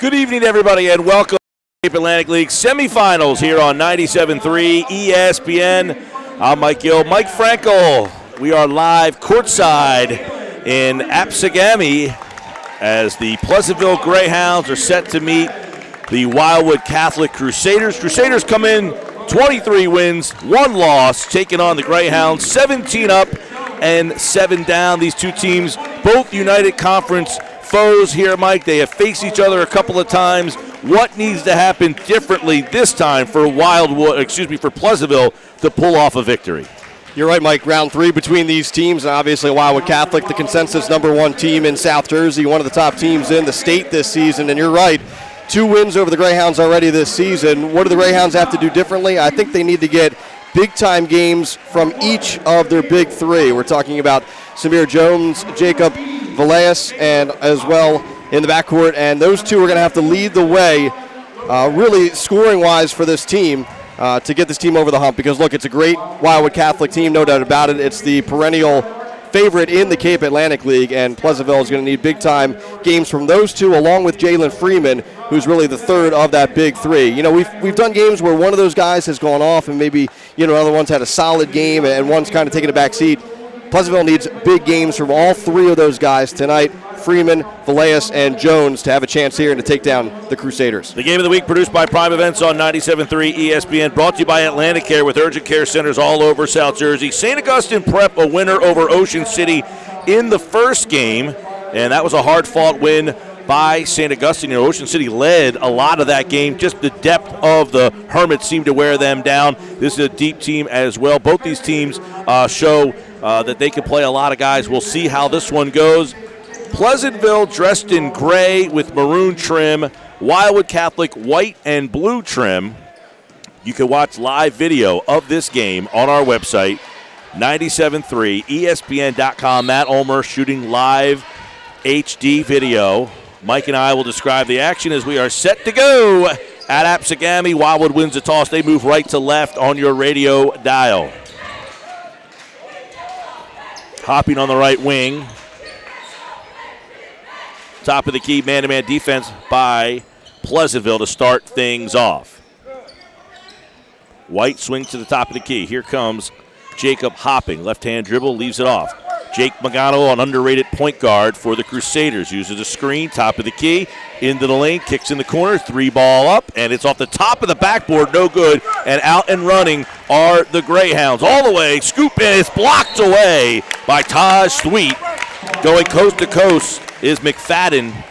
Good evening, everybody, and welcome to the Atlantic League semifinals here on 97.3 ESPN. I'm Mike Gill. Mike Frankel. We are live courtside in Pregame as the Pleasantville Greyhounds are set to meet the Wildwood Catholic Crusaders. Crusaders come in 23 wins, 1 loss, taking on the Greyhounds, 17 up and 7 down. These two teams, both United Conference foes here, Mike. They have faced each other a couple of times. What needs to happen differently this time for for Pleasantville to pull off a victory? You're right, Mike. Round 3 between these teams, and obviously Wildwood Catholic, the consensus #1 team in South Jersey, one of the top teams in the state this season. And you're right, 2 wins over the Greyhounds already this season. What do the Greyhounds have to do differently? I think they need to get big-time games from each of their big 3. We're talking about Samir Jones, Jacob Velez, and as well in the backcourt. And those 2 are going to have to lead the way, really scoring-wise for this team, to get this team over the hump. Because, look, it's a great Wildwood Catholic team, no doubt about it. It's the perennial favorite in the Cape Atlantic League, and Pleasantville is going to need big-time games from those 2, along with Jalen Freeman, who's really the third of that big 3. You know, we've done games where one of those guys has gone off, and maybe, other one's had a solid game, and one's kind of taken a back seat. Pleasantville needs big games from all 3 of those guys tonight, Freeman, Velez, and Jones, to have a chance here and to take down the Crusaders. The Game of the Week produced by Prime Events on 97.3 ESPN, brought to you by Atlantic Care with urgent care centers all over South Jersey. St. Augustine Prep, a winner over Ocean City in the first game, and that was a hard-fought win by St. Augustine. Ocean City led a lot of that game. Just the depth of the Hermits seemed to wear them down. This is a deep team as well. Both these teams show that they can play a lot of guys. We'll see how this one goes. Pleasantville dressed in gray with maroon trim. Wildwood Catholic white and blue trim. You can watch live video of this game on our website, 97.3 ESPN.com. Matt Ulmer shooting live HD video. Mike and I will describe the action as we are set to go at Pregame. Wildwood wins the toss. They move right to left on your radio dial. Hopping on the right wing. Top of the key, man-to-man defense by Pleasantville to start things off. White swings to the top of the key. Here comes Jacob hopping. Left-hand dribble, leaves it off. Jake Magano, an underrated point guard for the Crusaders, uses a screen, top of the key, into the lane, kicks in the corner, 3-ball up, and it's off the top of the backboard, no good, and out and running are the Greyhounds. All the way, scoop, and it's blocked away by Taj Thweet. Going coast to coast is McFadden,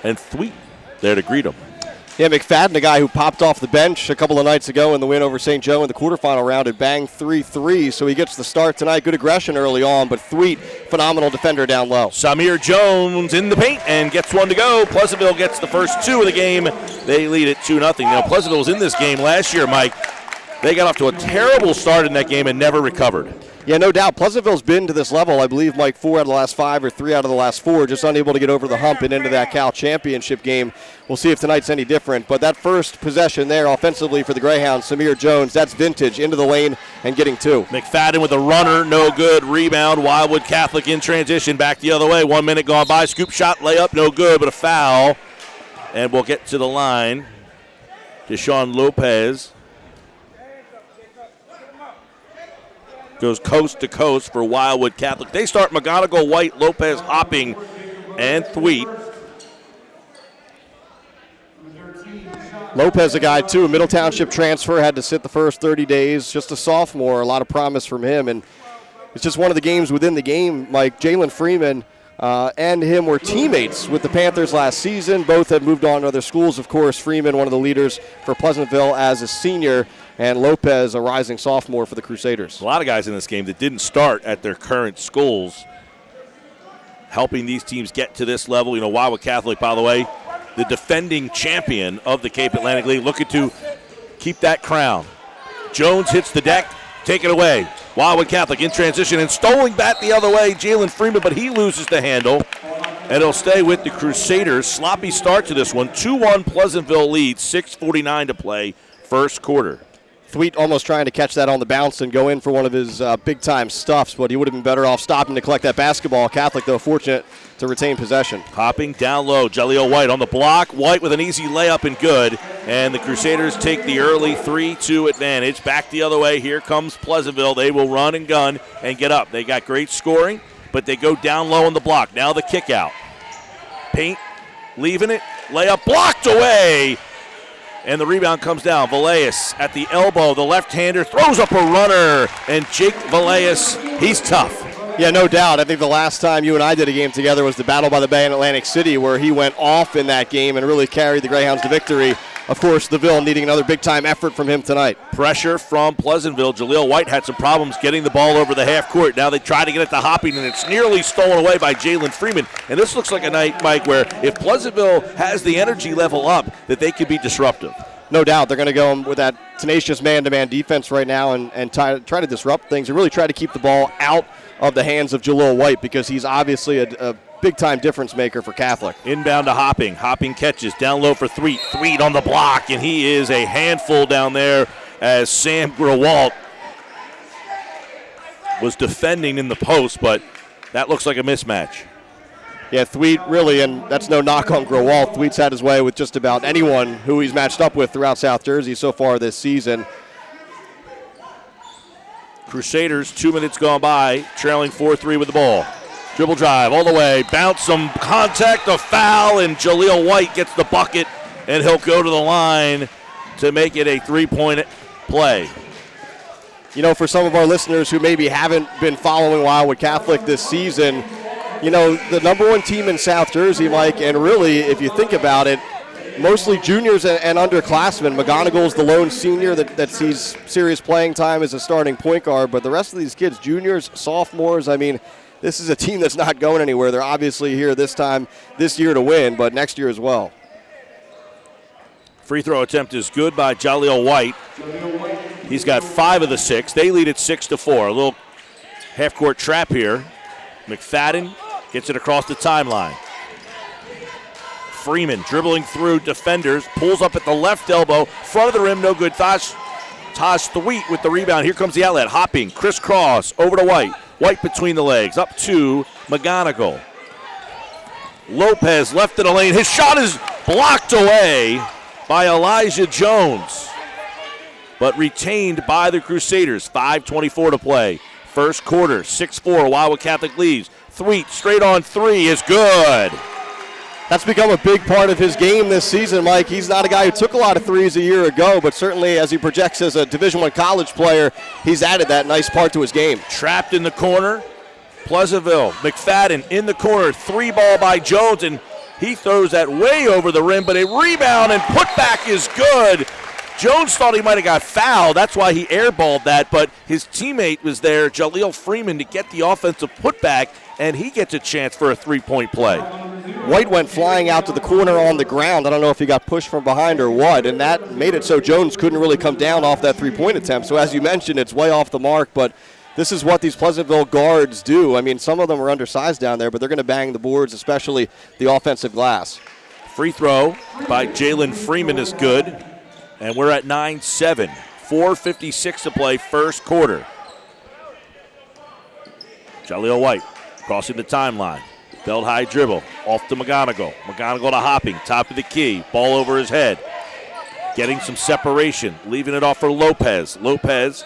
and Thweet there to greet him. Yeah, McFadden, a guy who popped off the bench a couple of nights ago in the win over St. Joe in the quarterfinal round and banged 3 threes, so he gets the start tonight. Good aggression early on, but Thweet, phenomenal defender down low. Samir Jones in the paint and gets one to go. Pleasantville gets the first 2 of the game. They lead it 2-0. Now, Pleasantville was in this game last year, Mike. They got off to a terrible start in that game and never recovered. Yeah, no doubt. Pleasantville's been to this level, I believe, Mike, 4 out of the last 5 or 3 out of the last 4, just unable to get over the hump and into that Cal championship game. We'll see if tonight's any different. But that first possession there offensively for the Greyhounds, Samir Jones, that's vintage, into the lane and getting 2. McFadden with a runner, no good. Rebound, Wildwood Catholic in transition, back the other way. 1 minute gone by. Scoop shot, layup, no good, but a foul. And we'll get to the line. Deshaun Lopez. goes coast to coast for Wildwood Catholic. They start McGonigal, White, Lopez, Hopping, and Thweet. Lopez, a guy, too, Middle Township transfer, had to sit the first 30 days. Just a sophomore, a lot of promise from him. And it's just one of the games within the game. Like Jalen Freeman and him were teammates with the Panthers last season. Both had moved on to other schools. Of course, Freeman, one of the leaders for Pleasantville as a senior, and Lopez, a rising sophomore for the Crusaders. A lot of guys in this game that didn't start at their current schools, helping these teams get to this level. You know, Wildwood Catholic, by the way, the defending champion of the Cape Atlantic League, looking to keep that crown. Jones hits the deck, take it away. Wildwood Catholic in transition and stolen bat the other way, Jalen Freeman, but he loses the handle, and it'll stay with the Crusaders. Sloppy start to this one. 2-1 Pleasantville lead, 6:49 to play, first quarter. Thweet almost trying to catch that on the bounce and go in for one of his big-time stuffs, but he would have been better off stopping to collect that basketball. Catholic, though, fortunate to retain possession. Hopping down low, Jaleel White on the block. White with an easy layup and good, and the Crusaders take the early 3-2 advantage. Back the other way, here comes Pleasantville. They will run and gun and get up. They got great scoring, but they go down low on the block. Now the kick out. Paint, leaving it, layup blocked away. And the rebound comes down. Villegas at the elbow. The left-hander throws up a runner. And Jake Villegas, he's tough. Yeah, no doubt. I think the last time you and I did a game together was the Battle by the Bay in Atlantic City, where he went off in that game and really carried the Greyhounds to victory. Of course, the Ville needing another big-time effort from him tonight. Pressure from Pleasantville. Jaleel White had some problems getting the ball over the half court. Now they try to get it to Hopping, and it's nearly stolen away by Jalen Freeman. And this looks like a night, Mike, where if Pleasantville has the energy level up, that they could be disruptive. No doubt. They're going to go with that tenacious man-to-man defense right now and try to disrupt things and really try to keep the ball out of the hands of Jaleel White, because he's obviously a big-time difference maker for Catholic. Inbound to Hopping. Hopping catches down low for Thweet. Thweet on the block, and he is a handful down there as Sam Grewalt was defending in the post, but that looks like a mismatch. Yeah, Thweet really, and that's no knock on Grewalt. Thweet's had his way with just about anyone who he's matched up with throughout South Jersey so far this season. Crusaders, 2 minutes gone by, trailing 4-3 with the ball. Dribble drive all the way, bounce, some contact, a foul, and Jaleel White gets the bucket, and he'll go to the line to make it a three-point play. You know, for some of our listeners who maybe haven't been following Wildwood Catholic this season, you know, the number one team in South Jersey, Mike, and really, if you think about it, mostly juniors and underclassmen. McGonigal's the lone senior that sees serious playing time as a starting point guard, but the rest of these kids, juniors, sophomores, I mean, this is a team that's not going anywhere. They're obviously here this year to win, but next year as well. Free throw attempt is good by Jaleel White. He's got 5 of the 6. They lead at 6-4. A little half-court trap here. McFadden gets it across the timeline. Freeman dribbling through defenders, pulls up at the left elbow, front of the rim, no good. Taj Thweet with the rebound. Here comes the outlet. Hopping, crisscross, over to White. White between the legs, up to McGonigal. Lopez left in the lane. His shot is blocked away by Elijah Jones, but retained by the Crusaders. 5:24 to play. First quarter, 6-4, Wildwood Catholic leads. Thweet straight on 3 is good. That's become a big part of his game this season, Mike. He's not a guy who took a lot of threes a year ago, but certainly as he projects as a Division I college player, he's added that nice part to his game. Trapped in the corner, Pleasantville. McFadden in the corner, 3 ball by Jones, and he throws that way over the rim, but a rebound and putback is good. Jones thought he might have got fouled. That's why he airballed that, but his teammate was there, Jaleel Freeman, to get the offensive putback, and he gets a chance for a three-point play. White went flying out to the corner on the ground. I don't know if he got pushed from behind or what, and that made it so Jones couldn't really come down off that three-point attempt. So as you mentioned, it's way off the mark, but this is what these Pleasantville guards do. I mean, some of them are undersized down there, but they're going to bang the boards, especially the offensive glass. Free throw by Jalen Freeman is good, and we're at 9-7. 4:56 to play, first quarter. Jaleel White crossing the timeline. Belt high dribble, off to McGonigal. McGonigal to Hopping, top of the key, ball over his head. Getting some separation, leaving it off for Lopez. Lopez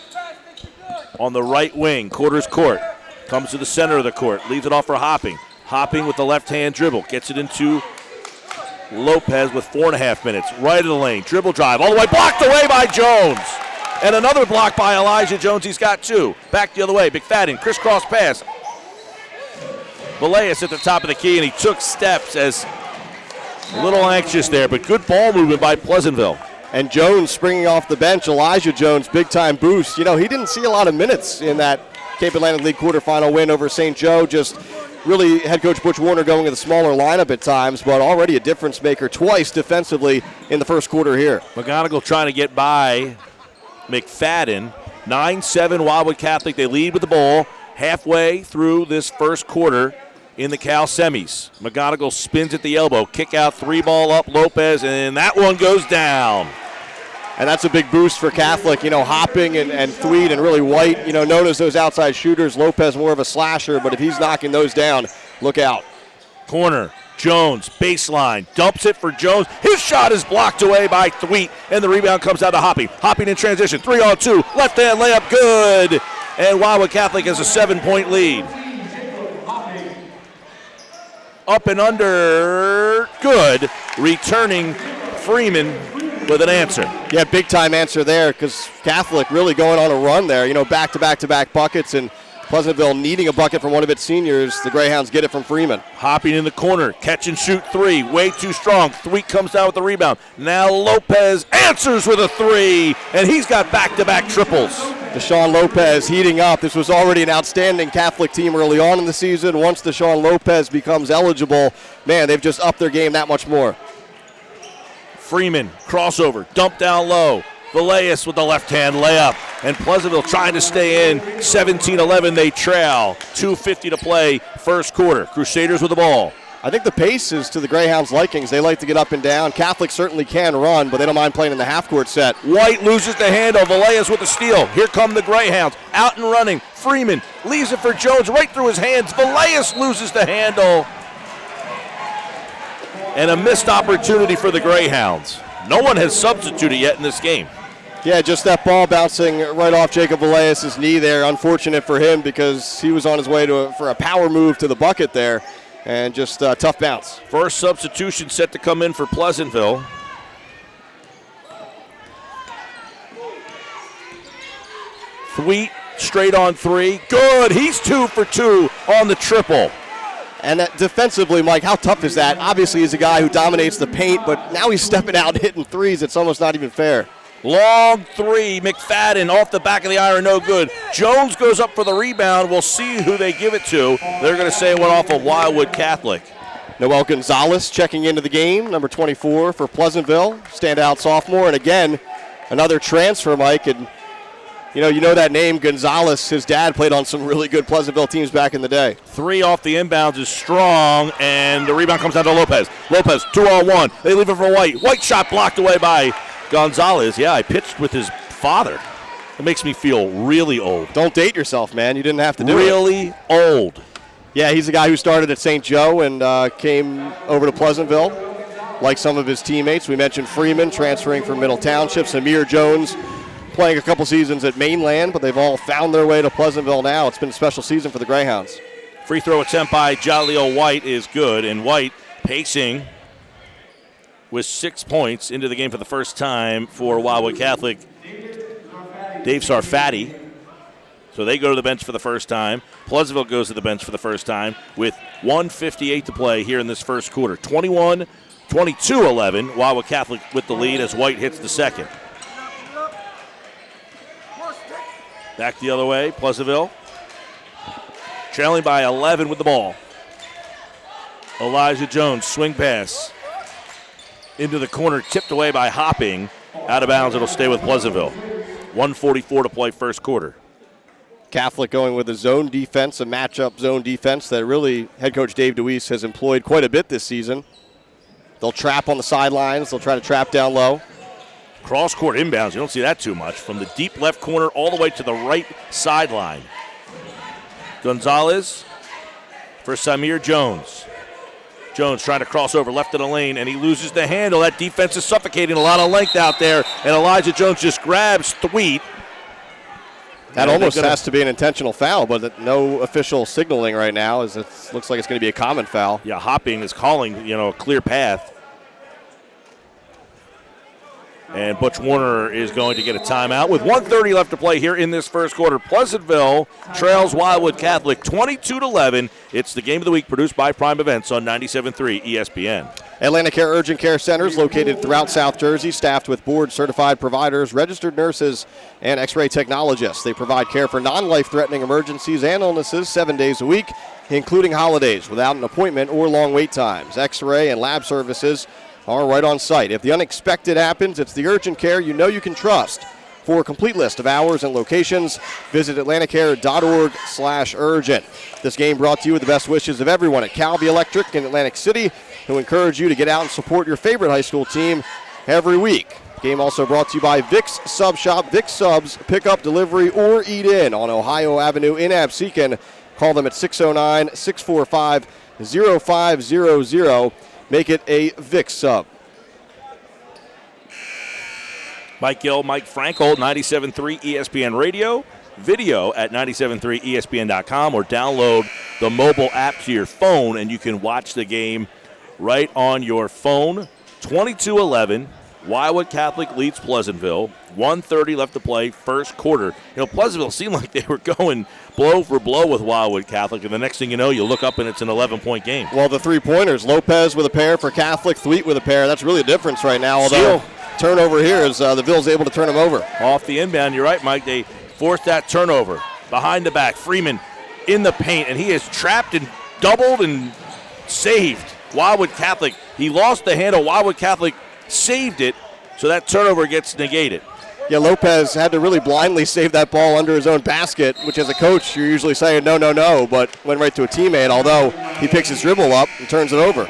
on the right wing, quarters court. Comes to the center of the court, leaves it off for Hopping. Hopping with the left-hand dribble, gets it into Lopez with 4.5 minutes. Right of the lane, dribble drive, all the way, blocked away by Jones. And another block by Elijah Jones, he's got 2. Back the other way, McFadden, crisscross pass. Villegas at the top of the key, and he took steps as a little anxious there, but good ball movement by Pleasantville. And Jones springing off the bench, Elijah Jones, big-time boost. You know, he didn't see a lot of minutes in that Cape Atlantic League quarterfinal win over St. Joe. Just really head coach Butch Warner going with a smaller lineup at times, but already a difference maker twice defensively in the first quarter here. McGonigal trying to get by McFadden. 9-7 Wildwood Catholic. They lead with the ball halfway through this first quarter in the Cal semis. McGonigal spins at the elbow. Kick out, 3-ball up, Lopez, and that one goes down. And that's a big boost for Catholic, you know, Hopping and Thweed and really White, you know, known as those outside shooters. Lopez more of a slasher, but if he's knocking those down, look out. Corner, Jones, baseline, dumps it for Jones. His shot is blocked away by Thweet, and the rebound comes out to Hopping. Hopping in transition, 3-on-2, left-hand layup, good. And Wildwood Catholic has a 7-point lead. Up and under, good. Returning Freeman with an answer. Yeah, big-time answer there because Catholic really going on a run there. You know, back-to-back-to-back buckets, and Pleasantville needing a bucket from one of its seniors. The Greyhounds get it from Freeman. Hopping in the corner, catch and shoot 3, way too strong. Thweet comes down with the rebound. Now Lopez answers with a 3, and he's got back-to-back triples. Deshaun Lopez heating up. This was already an outstanding Catholic team early on in the season. Once Deshaun Lopez becomes eligible, man, they've just upped their game that much more. Freeman, crossover, dump down low. Villegas with the left-hand layup. And Pleasantville trying to stay in. 17-11, they trail. 2:50 to play, first quarter. Crusaders with the ball. I think the pace is to the Greyhounds' likings. They like to get up and down. Catholic certainly can run, but they don't mind playing in the half-court set. White loses the handle. Villegas with the steal. Here come the Greyhounds. Out and running. Freeman leaves it for Jones right through his hands. Villegas loses the handle. And a missed opportunity for the Greyhounds. No one has substituted yet in this game. Yeah, just that ball bouncing right off Jacob Villegas' knee there. Unfortunate for him because he was on his way for a power move to the bucket there. And just a tough bounce. First substitution set to come in for Pleasantville. Thweet straight on 3. Good. He's 2 for 2 on the triple. And that defensively, Mike, how tough is that? Obviously, he's a guy who dominates the paint, but now he's stepping out and hitting threes. It's almost not even fair. Long 3, McFadden off the back of the iron, no good. Jones goes up for the rebound. We'll see who they give it to. They're going to say it went off of Wildwood Catholic. Noel Gonzalez checking into the game, number 24 for Pleasantville, standout sophomore. And again, another transfer, Mike. And you know that name, Gonzalez. His dad played on some really good Pleasantville teams back in the day. 3 off the inbounds is strong, and the rebound comes down to Lopez. Lopez, 2-on-1. They leave it for White. White shot blocked away by Gonzalez. Yeah, I pitched with his father. It makes me feel really old. Don't date yourself, man. You didn't have to do it. Really old. Yeah, he's a guy who started at St. Joe and came over to Pleasantville, like some of his teammates. We mentioned Freeman transferring from Middle Township. Samir Jones playing a couple seasons at Mainland, but they've all found their way to Pleasantville now. It's been a special season for the Greyhounds. Free throw attempt by Jaleel White is good, and White pacing with 6 points into the game for the first time for Wildwood Catholic. Dave Sarfatti. So they go to the bench for the first time. Pleasantville goes to the bench for the first time with 1:58 to play here in this first quarter. 22-11, Wildwood Catholic with the lead as White hits the second. Back the other way, Pleasantville trailing by 11 with the ball. Elijah Jones, swing pass into the corner, tipped away by Hopping. Out of bounds, it'll stay with Pleasantville. 1:44 to play first quarter. Catholic going with a zone defense, a matchup zone defense that really head coach Dave DeWeese has employed quite a bit this season. They'll trap on the sidelines. They'll try to trap down low. Cross-court inbounds, you don't see that too much. From the deep left corner all the way to the right sideline. Gonzalez for Samir Jones. Jones trying to cross over left of the lane, and he loses the handle. That defense is suffocating. A lot of length out there, and Elijah Jones just grabs Thweet That almost has to be an intentional foul, but no official signaling right now, as it looks like it's going to be a common foul. Yeah, hopping is calling, a clear path. And Butch Warner is going to get a timeout with 1:30 left to play here in this first quarter. Pleasantville trails Wildwood Catholic 22-11. It's the game of the week produced by Prime Events on 97.3 ESPN. Atlantic Care Urgent Care Centers located throughout South Jersey, staffed with board-certified providers, registered nurses, and x-ray technologists. They provide care for non-life-threatening emergencies and illnesses 7 days a week, including holidays, without an appointment or long wait times. X-ray and lab services are right on site. If the unexpected happens, it's the urgent care you know you can trust. For a complete list of hours and locations, visit atlanticare.org/urgent. This game brought to you with the best wishes of everyone at Calvi Electric in Atlantic City, who encourage you to get out and support your favorite high school team every week. Game also brought to you by Vic's Sub Shop. Vic's Subs, pick up, delivery, or eat in on Ohio Avenue in Absecon. Call them at 609-645-0500. Make it a Vic's Sub. Mike Gill, Mike Frankel, 97.3 ESPN Radio. Video at 973ESPN.com, or download the mobile app to your phone, and you can watch the game right on your phone. 22-11. Wildwood Catholic leads Pleasantville. 1:30 left to play, first quarter. Pleasantville seemed like they were going blow for blow with Wildwood Catholic, and the next thing you know, you look up and it's an 11-point game. Well, the three-pointers, Lopez with a pair for Catholic, Thweet with a pair. That's really the difference right now, although turnover here is the Ville's able to turn them over. Off the inbound, you're right, Mike. They forced that turnover. Behind the back, Freeman in the paint, and he is trapped and doubled and saved. Wildwood Catholic, he lost the handle. Wildwood Catholic saved it, so that turnover gets negated. Yeah, Lopez had to really blindly save that ball under his own basket, which as a coach you're usually saying no, but went right to a teammate, although he picks his dribble up and turns it over.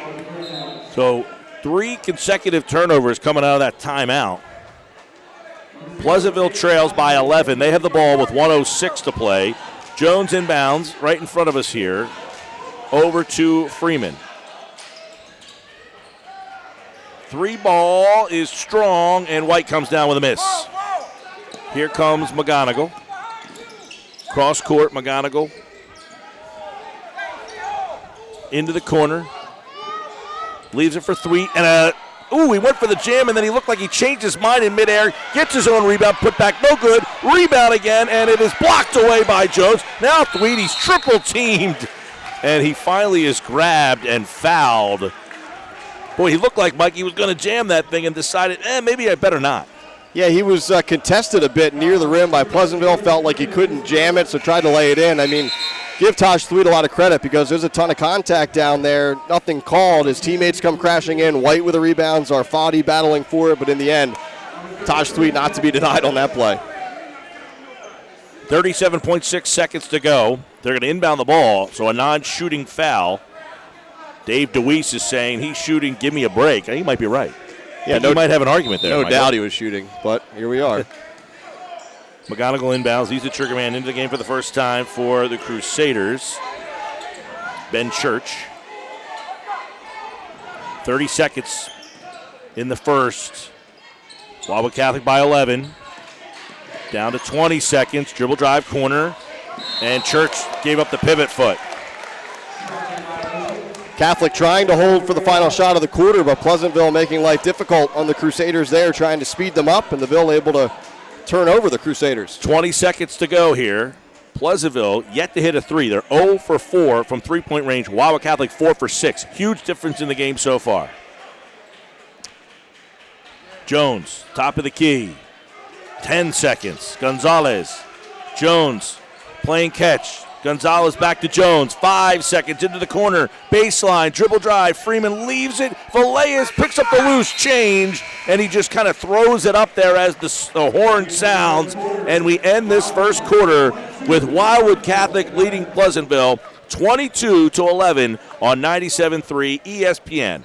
So 3 consecutive turnovers coming out of that timeout. Pleasantville trails by 11. They have the ball with 1:06 to play. Jones inbounds right in front of us here. Over to Freeman. 3 ball is strong, and White comes down with a miss. Here comes McGonigal. Cross court, McGonigal. Into the corner. Leaves it for Thweet, and he went for the jam, and then he looked like he changed his mind in midair. Gets his own rebound, put back, no good. Rebound again, and it is blocked away by Jones. Now Thweet, he's triple teamed, and he finally is grabbed and fouled. Boy, he looked like Mike, he was going to jam that thing and decided, maybe I better not. Yeah, he was contested a bit near the rim by Pleasantville, felt like he couldn't jam it, so tried to lay it in. I mean, give Tosh Thweet a lot of credit because there's a ton of contact down there, nothing called. His teammates come crashing in, White with the rebounds, Arfadi battling for it, but in the end, Tosh Thweet not to be denied on that play. 37.6 seconds to go. They're going to inbound the ball, so a non-shooting foul. Dave DeWeese is saying he's shooting, give me a break. He might be right. Yeah, he might have an argument there. No doubt he was shooting, but here we are. McGonigal inbounds. He's the trigger man into the game for the first time for the Crusaders. Ben Church. 30 seconds in the first. Wildwood Catholic by 11. Down to 20 seconds. Dribble drive corner. And Church gave up the pivot foot. Catholic trying to hold for the final shot of the quarter, but Pleasantville making life difficult on the Crusaders there, trying to speed them up, and the Ville able to turn over the Crusaders. 20 seconds to go here. Pleasantville yet to hit a 3. They're 0 for 4 from three-point range. Wildwood Catholic 4 for 6. Huge difference in the game so far. Jones, top of the key. 10 seconds. Gonzalez. Jones playing catch. Gonzalez back to Jones. 5 seconds into the corner. Baseline, dribble drive. Freeman leaves it. Villegas picks up the loose change, and he just kind of throws it up there as the horn sounds. And we end this first quarter with Wildwood Catholic leading Pleasantville 22-11 on 97.3 ESPN.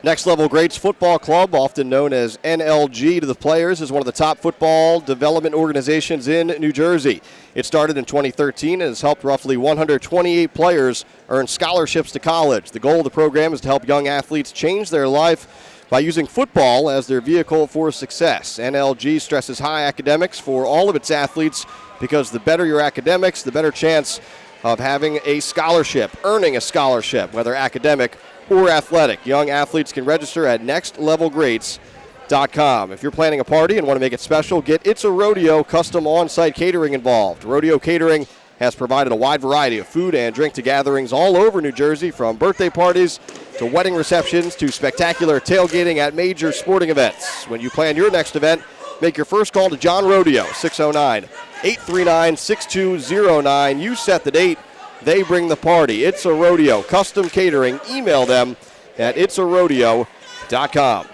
Next Level Greats Football Club, often known as NLG to the players, is one of the top football development organizations in New Jersey. It started in 2013 and has helped roughly 128 players earn scholarships to college. The goal of the program is to help young athletes change their life by using football as their vehicle for success. NLG stresses high academics for all of its athletes because the better your academics, the better chance of having a scholarship, earning a scholarship, whether academic or athletic. Young athletes can register at nextlevelgreats.com. If you're planning a party and want to make it special, get It's a Rodeo custom on-site catering involved. Rodeo Catering has provided a wide variety of food and drink to gatherings all over New Jersey, from birthday parties to wedding receptions to spectacular tailgating at major sporting events. When you plan your next event, make your first call to John Rodeo, 609-839-6209. You set the date, they bring the party. It's a Rodeo custom catering. Email them at itsarodeo.com.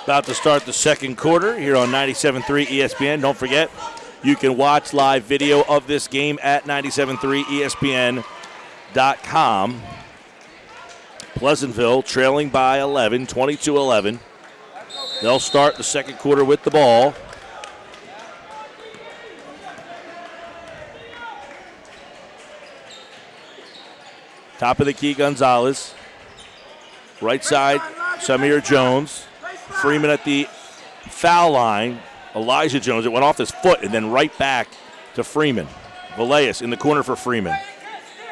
About to start the second quarter here on 97.3 ESPN. Don't forget, you can watch live video of this game at 97.3ESPN.com. Pleasantville trailing by 11, 22-11. They'll start the second quarter with the ball. Top of the key, Gonzalez. Right side, Samir Jones. Freeman at the foul line. Elijah Jones, it went off his foot and then right back to Freeman. Villegas in the corner for Freeman.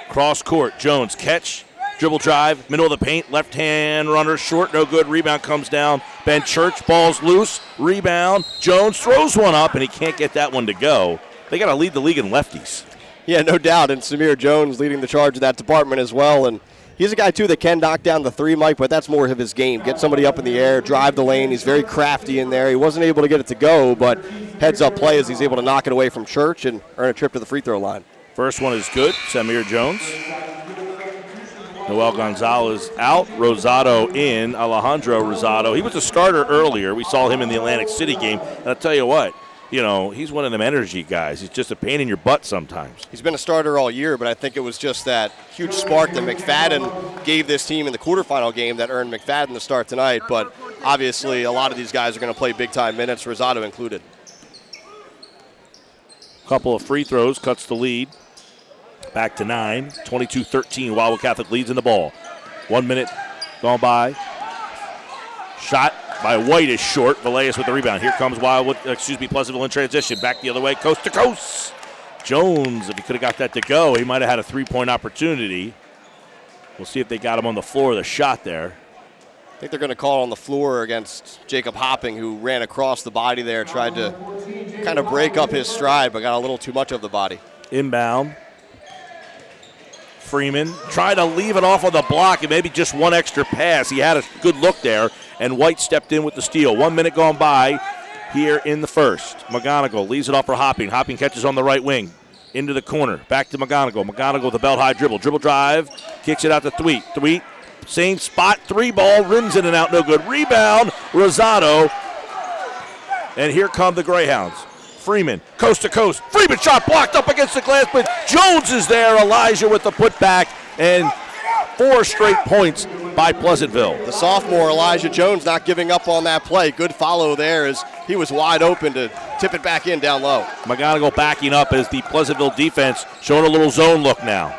Cross court, Jones catch, dribble drive, middle of the paint, left hand runner, short, no good, rebound comes down. Ben Church, ball's loose, rebound. Jones throws one up and he can't get that one to go. They got to lead the league in lefties. Yeah, no doubt, and Samir Jones leading the charge of that department as well. And he's a guy, too, that can knock down the three, Mike, but that's more of his game. Get somebody up in the air, drive the lane. He's very crafty in there. He wasn't able to get it to go, but heads-up play as he's able to knock it away from Church and earn a trip to the free throw line. First one is good, Samir Jones. Noel Gonzalez out, Rosado in, Alejandro Rosado. He was a starter earlier. We saw him in the Atlantic City game. And I'll tell you what, you know, he's one of them energy guys. He's just a pain in your butt sometimes. He's been a starter all year, but I think it was just that huge spark that McFadden gave this team in the quarterfinal game that earned McFadden the start tonight. But obviously a lot of these guys are going to play big-time minutes, Rosado included. Couple of free throws, cuts the lead. Back to 9, 22-13, Wildwood Catholic leads in the ball. 1 minute gone by. Shot by White is short. Villegas with the rebound. Here comes Pleasantville in transition. Back the other way, coast to coast. Jones, if he could have got that to go, he might have had a three-point opportunity. We'll see if they got him on the floor of the shot there. I think they're going to call on the floor against Jacob Hopping, who ran across the body there, tried to kind of break up his stride, but got a little too much of the body. Inbound. Freeman tried to leave it off on the block and maybe just one extra pass. He had a good look there, and White stepped in with the steal. 1 minute gone by here in the first. McGonigal leaves it off for Hopping. Hopping catches on the right wing. Into the corner. Back to McGonigal. McGonigal with a belt-high dribble. Dribble drive. Kicks it out to Thweet. Thweet, same spot. Three ball. Rims in and out. No good. Rebound. Rosado. And here come the Greyhounds. Freeman, coast to coast. Freeman shot blocked up against the glass, but Jones is there. Elijah with the putback, and 4 straight points by Pleasantville. The sophomore Elijah Jones not giving up on that play. Good follow there as he was wide open to tip it back in down low. McGonigal backing up as the Pleasantville defense showing a little zone look now.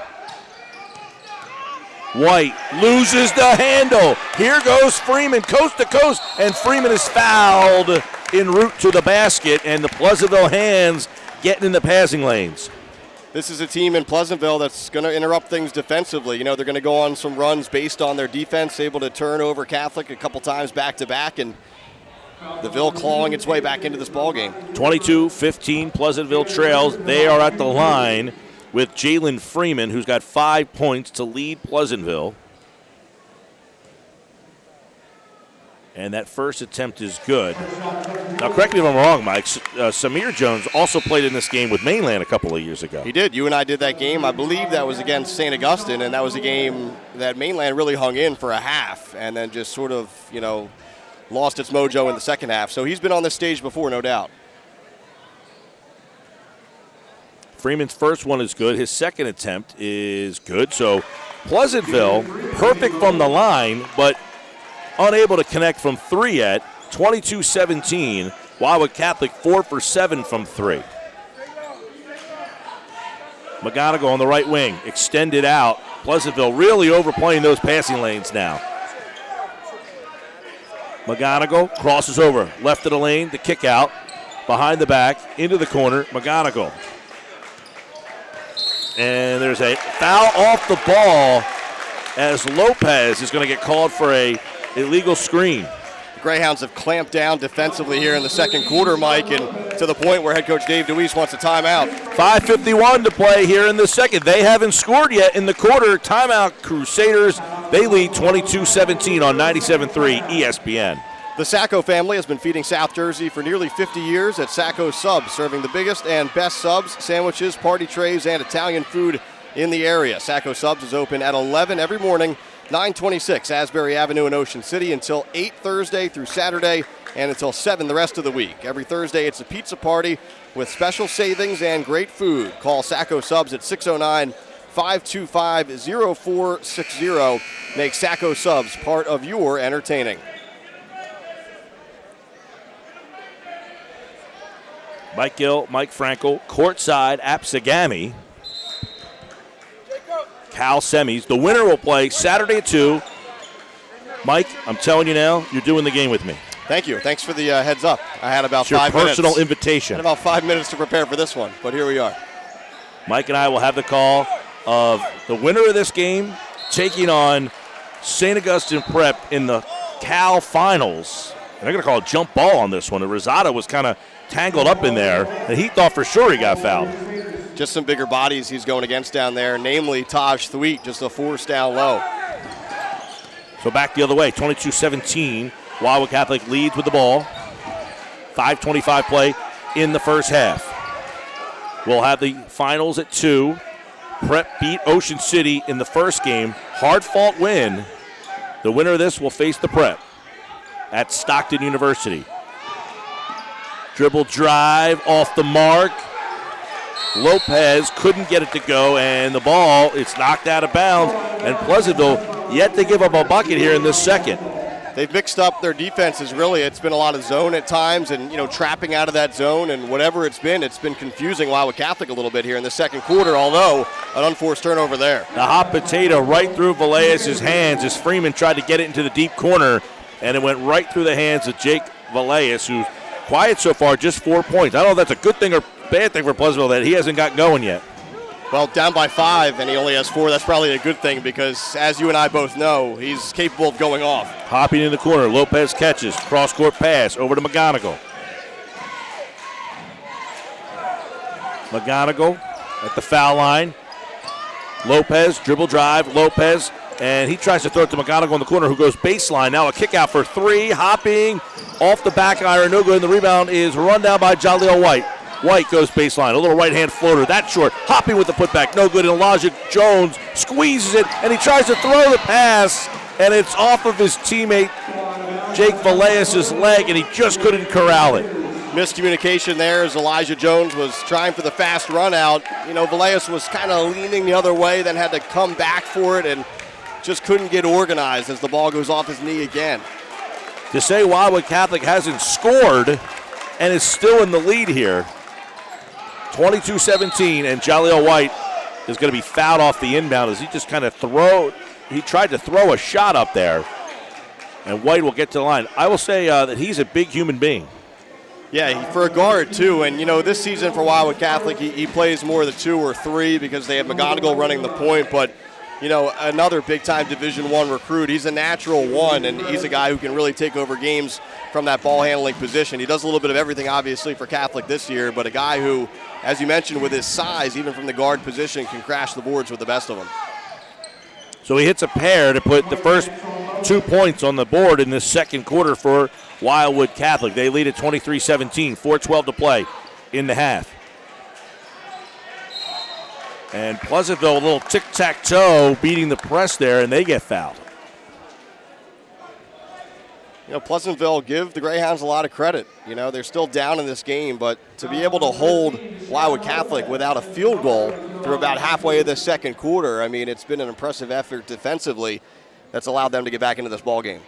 White loses the handle. Here goes Freeman, coast to coast, and Freeman is fouled en route to the basket, and the Pleasantville hands getting in the passing lanes. This is a team in Pleasantville that's going to interrupt things defensively. You know, they're going to go on some runs based on their defense, able to turn over Catholic a couple times back-to-back, and the Ville clawing its way back into this ballgame. 22-15, Pleasantville trails. They are at the line with Jalen Freeman, who's got 5 points to lead Pleasantville. And that first attempt is good. Now, correct me if I'm wrong, Mike. Samir Jones also played in this game with Mainland a couple of years ago. He did. You and I did that game. I believe that was against St. Augustine, and that was a game that Mainland really hung in for a half and then just sort of, you know, lost its mojo in the second half. So he's been on this stage before, no doubt. Freeman's first one is good. His second attempt is good. So Pleasantville, perfect from the line, but unable to connect from three yet. 22-17. Wildwood Catholic 4 for 7 from three. McGonigal on the right wing, extended out. Pleasantville really overplaying those passing lanes now. McGonigal crosses over, left of the lane, the kick out behind the back, into the corner, McGonigal. And there's a foul off the ball as Lopez is going to get called for a illegal screen. The Greyhounds have clamped down defensively here in the second quarter, Mike, and to the point where head coach Dave DeWeese wants a timeout. 5:51 to play here in the second. They haven't scored yet in the quarter. Timeout, Crusaders. They lead 22-17 on 97.3 ESPN. The Sacco family has been feeding South Jersey for nearly 50 years at Sacco Subs, serving the biggest and best subs, sandwiches, party trays, and Italian food in the area. Sacco Subs is open at 11 every morning, 926 Asbury Avenue in Ocean City until 8 Thursday through Saturday and until 7 the rest of the week. Every Thursday it's a pizza party with special savings and great food. Call Sacco Subs at 609-525-0460. Make Sacco Subs part of your entertaining. Mike Gill, Mike Frankel, courtside, Apsagami. Cal semis. The winner will play Saturday at 2. Mike, I'm telling you now, you're doing the game with me. Thank you. Thanks for the heads up. I had about it's 5 minutes. Your personal invitation. I had about 5 minutes to prepare for this one, but here we are. Mike and I will have the call of the winner of this game taking on St. Augustine Prep in the Cal Finals. And they're going to call a jump ball on this one. And Rosado was kind of tangled up in there, and he thought for sure he got fouled. Just some bigger bodies he's going against down there, namely Taj Thweet, just a force down low. So back the other way, 22-17. Wildwood Catholic leads with the ball. 5:25 play in the first half. We'll have the finals at 2. Prep beat Ocean City in the first game. Hard-fought win. The winner of this will face the Prep at Stockton University. Dribble drive off the mark. Lopez couldn't get it to go, and the ball, it's knocked out of bounds. And Pleasantville yet to give up a bucket here in this second. They've mixed up their defenses, really. It's been a lot of zone at times and, trapping out of that zone, and whatever it's been confusing Wildwood Catholic a little bit here in the second quarter, although an unforced turnover there. The hot potato right through Villegas' hands as Freeman tried to get it into the deep corner, and it went right through the hands of Jake Villegas, who's quiet so far, just 4 points. I don't know if that's a good thing or bad thing for Pleasantville that he hasn't got going yet. Well, down by 5 and he only has 4. That's probably a good thing because, as you and I both know, he's capable of going off. Hopping in the corner, Lopez catches, cross-court pass over to McGonigal. McGonigal at the foul line. Lopez, dribble drive, Lopez, and he tries to throw it to McGonigal in the corner, who goes baseline. Now a kick out for 3, hopping off the back iron, no good, and the rebound is run down by Jaleel White. White goes baseline, a little right-hand floater, that's short, hopping with the putback, no good, and Elijah Jones squeezes it, and he tries to throw the pass, and it's off of his teammate Jake Villegas' leg, and he just couldn't corral it. Miscommunication there as Elijah Jones was trying for the fast run out. Villegas was kind of leaning the other way, then had to come back for it, and just couldn't get organized as the ball goes off his knee again. To say Wildwood Catholic hasn't scored and is still in the lead here, 22-17, and Jaleel White is going to be fouled off the inbound as he just kind of he tried to throw a shot up there, and White will get to the line. I will say that he's a big human being. Yeah, for a guard, too. And, this season for Wildwood Catholic, he plays more the 2 or 3 because they have McGonigal running the point. But, another big-time Division I recruit. He's a natural 1, and he's a guy who can really take over games from that ball-handling position. He does a little bit of everything, obviously, for Catholic this year, but a guy who, as you mentioned, with his size, even from the guard position, can crash the boards with the best of them. So he hits a pair to put the first 2 points on the board in this second quarter for Wildwood Catholic. They lead at 23-17, 4:12 to play in the half. And Pleasantville, a little tic-tac-toe, beating the press there, and they get fouled. Pleasantville give the Greyhounds a lot of credit. They're still down in this game, but to be able to hold Wildwood Catholic without a field goal through about halfway of the second quarter, it's been an impressive effort defensively that's allowed them to get back into this ball game.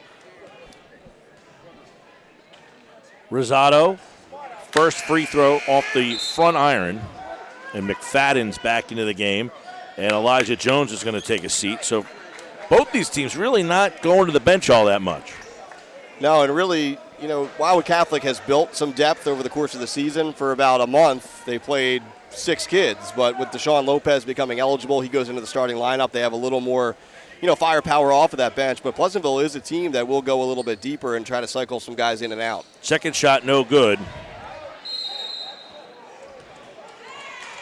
Rosado, first free throw off the front iron, and McFadden's back into the game, and Elijah Jones is going to take a seat. So both these teams really not going to the bench all that much. No, and really, Wildwood Catholic has built some depth over the course of the season. For about a month, they played 6 kids, but with Deshaun Lopez becoming eligible, he goes into the starting lineup. They have a little more, firepower off of that bench. But Pleasantville is a team that will go a little bit deeper and try to cycle some guys in and out. Second shot, no good.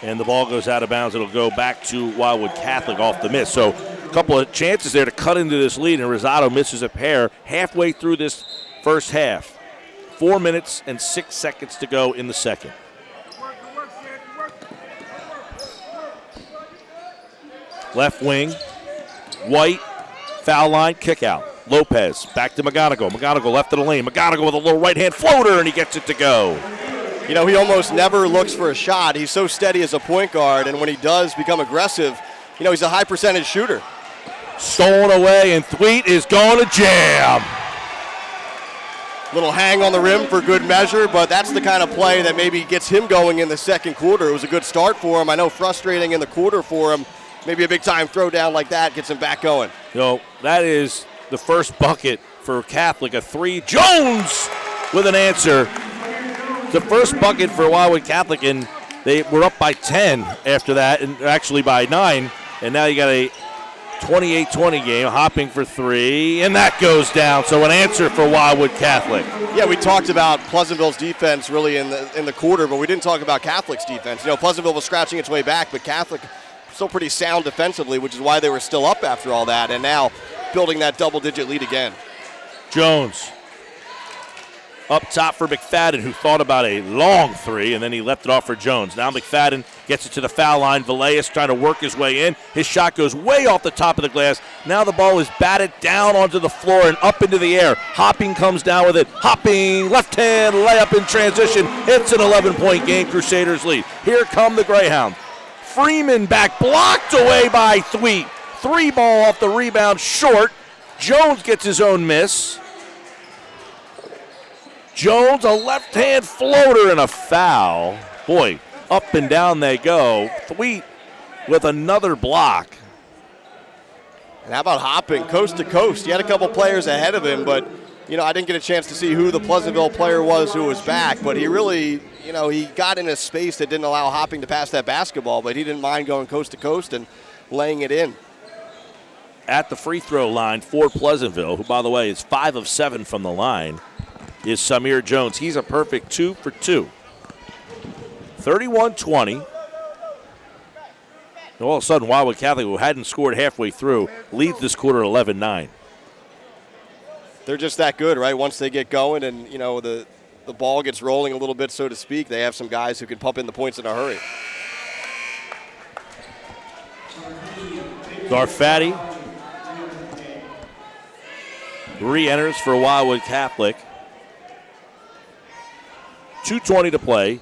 And the ball goes out of bounds. It'll go back to Wildwood Catholic off the miss. So a couple of chances there to cut into this lead, and Rosado misses a pair halfway through this first half. 4 minutes and 6 seconds to go in the second. Left wing, White, foul line, kick out. Lopez, back to McGonigal. McGonigal left of the lane. McGonigal with a little right-hand floater, and he gets it to go. He almost never looks for a shot. He's so steady as a point guard, and when he does become aggressive, he's a high percentage shooter. Stolen away, and Thweet is going to jam. Little hang on the rim for good measure, but that's the kind of play that maybe gets him going in the second quarter. It was a good start for him. I know frustrating in the quarter for him. Maybe a big-time throwdown like that gets him back going. That is the first bucket for Catholic, a 3. Jones with an answer. The first bucket for Wildwood Catholic, and they were up by 10 after that, and actually by 9. And now you got a 28-20 game, hopping for 3, and that goes down. So an answer for Wildwood Catholic. Yeah, we talked about Pleasantville's defense really in the quarter, but we didn't talk about Catholic's defense. Pleasantville was scratching its way back, but Catholic still pretty sound defensively, which is why they were still up after all that, and now building that double-digit lead again. Jones up top for McFadden, who thought about a long 3, and then he left it off for Jones. Now McFadden gets it to the foul line. Villegas trying to work his way in. His shot goes way off the top of the glass. Now the ball is batted down onto the floor and up into the air. Hopping comes down with it. Hopping, left-hand layup in transition. It's an 11-point game. Crusaders lead. Here come the Greyhounds. Freeman back, blocked away by Thweet. 3 ball off the rebound, short. Jones gets his own miss. Jones, a left-hand floater and a foul. Boy, up and down they go. Thweet with another block. And how about Hopping, coast to coast? He had a couple players ahead of him, but, I didn't get a chance to see who the Pleasantville player was who was back, but he really, he got in a space that didn't allow Hopping to pass that basketball, but he didn't mind going coast to coast and laying it in. At the free throw line for Pleasantville, who, by the way, is 5 of 7 from the line, is Samir Jones. He's a perfect 2 for 2. 31-20. All of a sudden, Wildwood Catholic, who hadn't scored halfway through, leads this quarter 11-9. They're just that good, right? Once they get going and, the ball gets rolling a little bit, so to speak, they have some guys who can pump in the points in a hurry. Garfatti re-enters for Wildwood Catholic. 2:20 to play.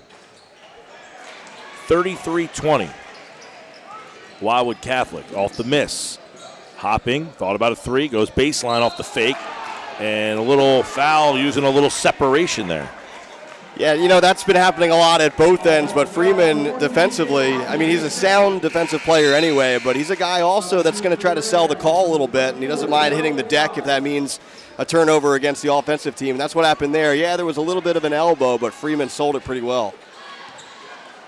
33-20. Wildwood Catholic off the miss. Hopping, thought about a 3, goes baseline off the fake. And a little foul using a little separation there. Yeah, that's been happening a lot at both ends, but Freeman defensively, he's a sound defensive player anyway, but he's a guy also that's going to try to sell the call a little bit, and he doesn't mind hitting the deck if that means a turnover against the offensive team. And that's what happened there. Yeah, there was a little bit of an elbow, but Freeman sold it pretty well.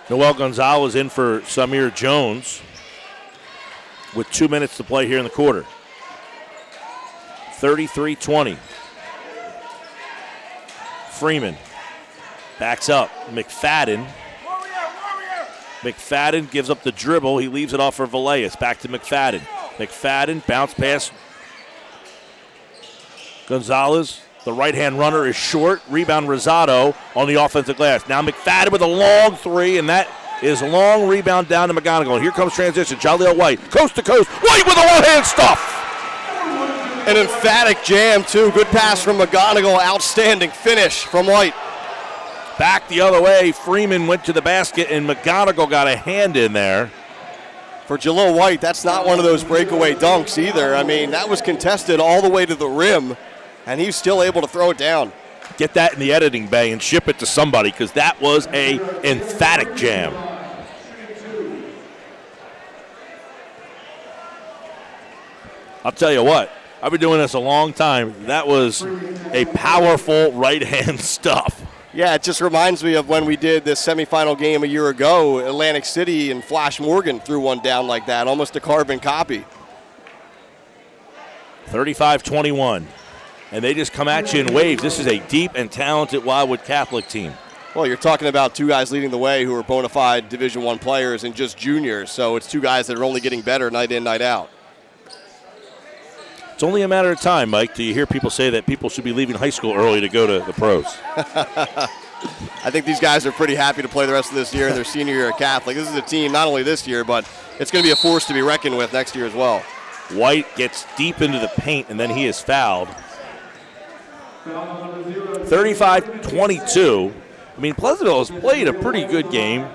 Noel Gonzalez in for Samir Jones with 2 minutes to play here in the quarter. 33-20. Freeman backs up. McFadden. McFadden gives up the dribble. He leaves it off for Villegas. Back to McFadden. McFadden, bounce pass. Gonzalez, the right-hand runner, is short. Rebound Rosado on the offensive glass. Now McFadden with a long 3, and that is long rebound down to McGonigal. Here comes transition. Jaleel White, coast to coast. White with a one-hand stuff. An emphatic jam, too. Good pass from McGonigal. Outstanding finish from White. Back the other way. Freeman went to the basket, and McGonigal got a hand in there. For Jaleel White, that's not one of those breakaway dunks either. That was contested all the way to the rim, and he's still able to throw it down. Get that in the editing bay and ship it to somebody, because that was a emphatic jam. I'll tell you what, I've been doing this a long time. That was a powerful right-hand stuff. Yeah, it just reminds me of when we did this semifinal game a year ago. Atlantic City and Flash Morgan threw one down like that, almost a carbon copy. 35-21. And they just come at you in waves. This is a deep and talented Wildwood Catholic team. Well, you're talking about two guys leading the way who are bona fide Division I players and just juniors. So it's two guys that are only getting better night in, night out. It's only a matter of time, Mike, till you hear people say that people should be leaving high school early to go to the pros. I think these guys are pretty happy to play the rest of this year in their senior year at Catholic. This is a team not only this year, but it's going to be a force to be reckoned with next year as well. White gets deep into the paint, and then he is fouled. 35-22. I mean, Pleasantville has played a pretty good game,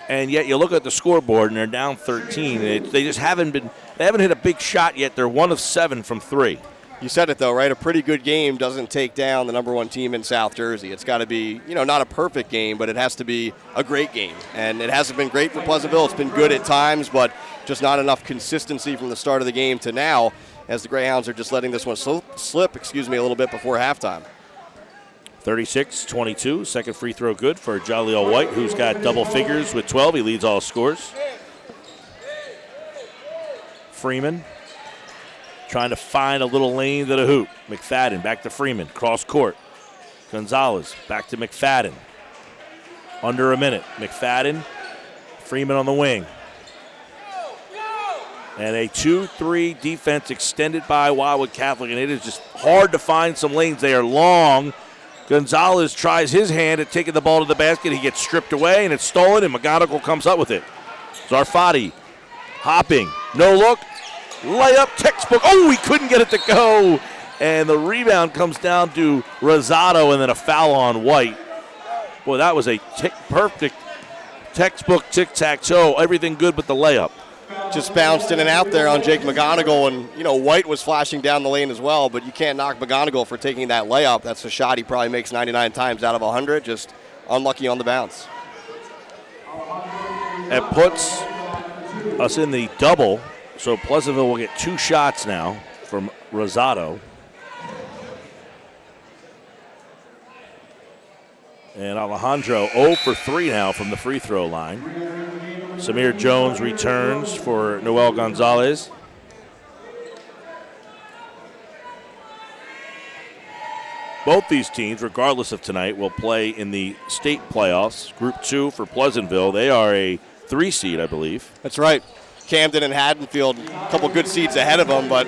and yet you look at the scoreboard, and they're down 13. They just haven't hit a big shot yet. They're 1 of 7 from 3. You said it, though, right? A pretty good game doesn't take down the number 1 team in South Jersey. It's got to be, not a perfect game, but it has to be a great game. And it hasn't been great for Pleasantville. It's been good at times, but just not enough consistency from the start of the game to now, as the Greyhounds are just letting this one slip, a little bit before halftime. 36-22, second free throw good for Jaleel White, who's got double figures with 12. He leads all scores. Freeman trying to find a little lane to the hoop. McFadden back to Freeman, cross court. Gonzalez back to McFadden. Under a minute. McFadden, Freeman on the wing. And a 2-3 defense extended by Wildwood Catholic, and it is just hard to find some lanes. They are long. Gonzalez tries his hand at taking the ball to the basket. He gets stripped away, and it's stolen, and McGonigal comes up with it. Zarfati hopping. No look. Layup, textbook. Oh, he couldn't get it to go. And the rebound comes down to Rosado, and then a foul on White. Boy, that was a perfect textbook tic-tac-toe. Everything good but the layup. Just bounced in and out there on Jake McGonigal, and White was flashing down the lane as well, but you can't knock McGonigal for taking that layup. That's a shot he probably makes 99 times out of 100, just unlucky on the bounce. It puts us in the double, so Pleasantville will get 2 shots now from Rosado. And Alejandro 0 for 3 now from the free throw line. Samir Jones returns for Noel Gonzalez. Both these teams, regardless of tonight, will play in the state playoffs. Group 2 for Pleasantville. They are a 3 seed, I believe. That's right. Camden and Haddonfield, a couple good seeds ahead of them, but,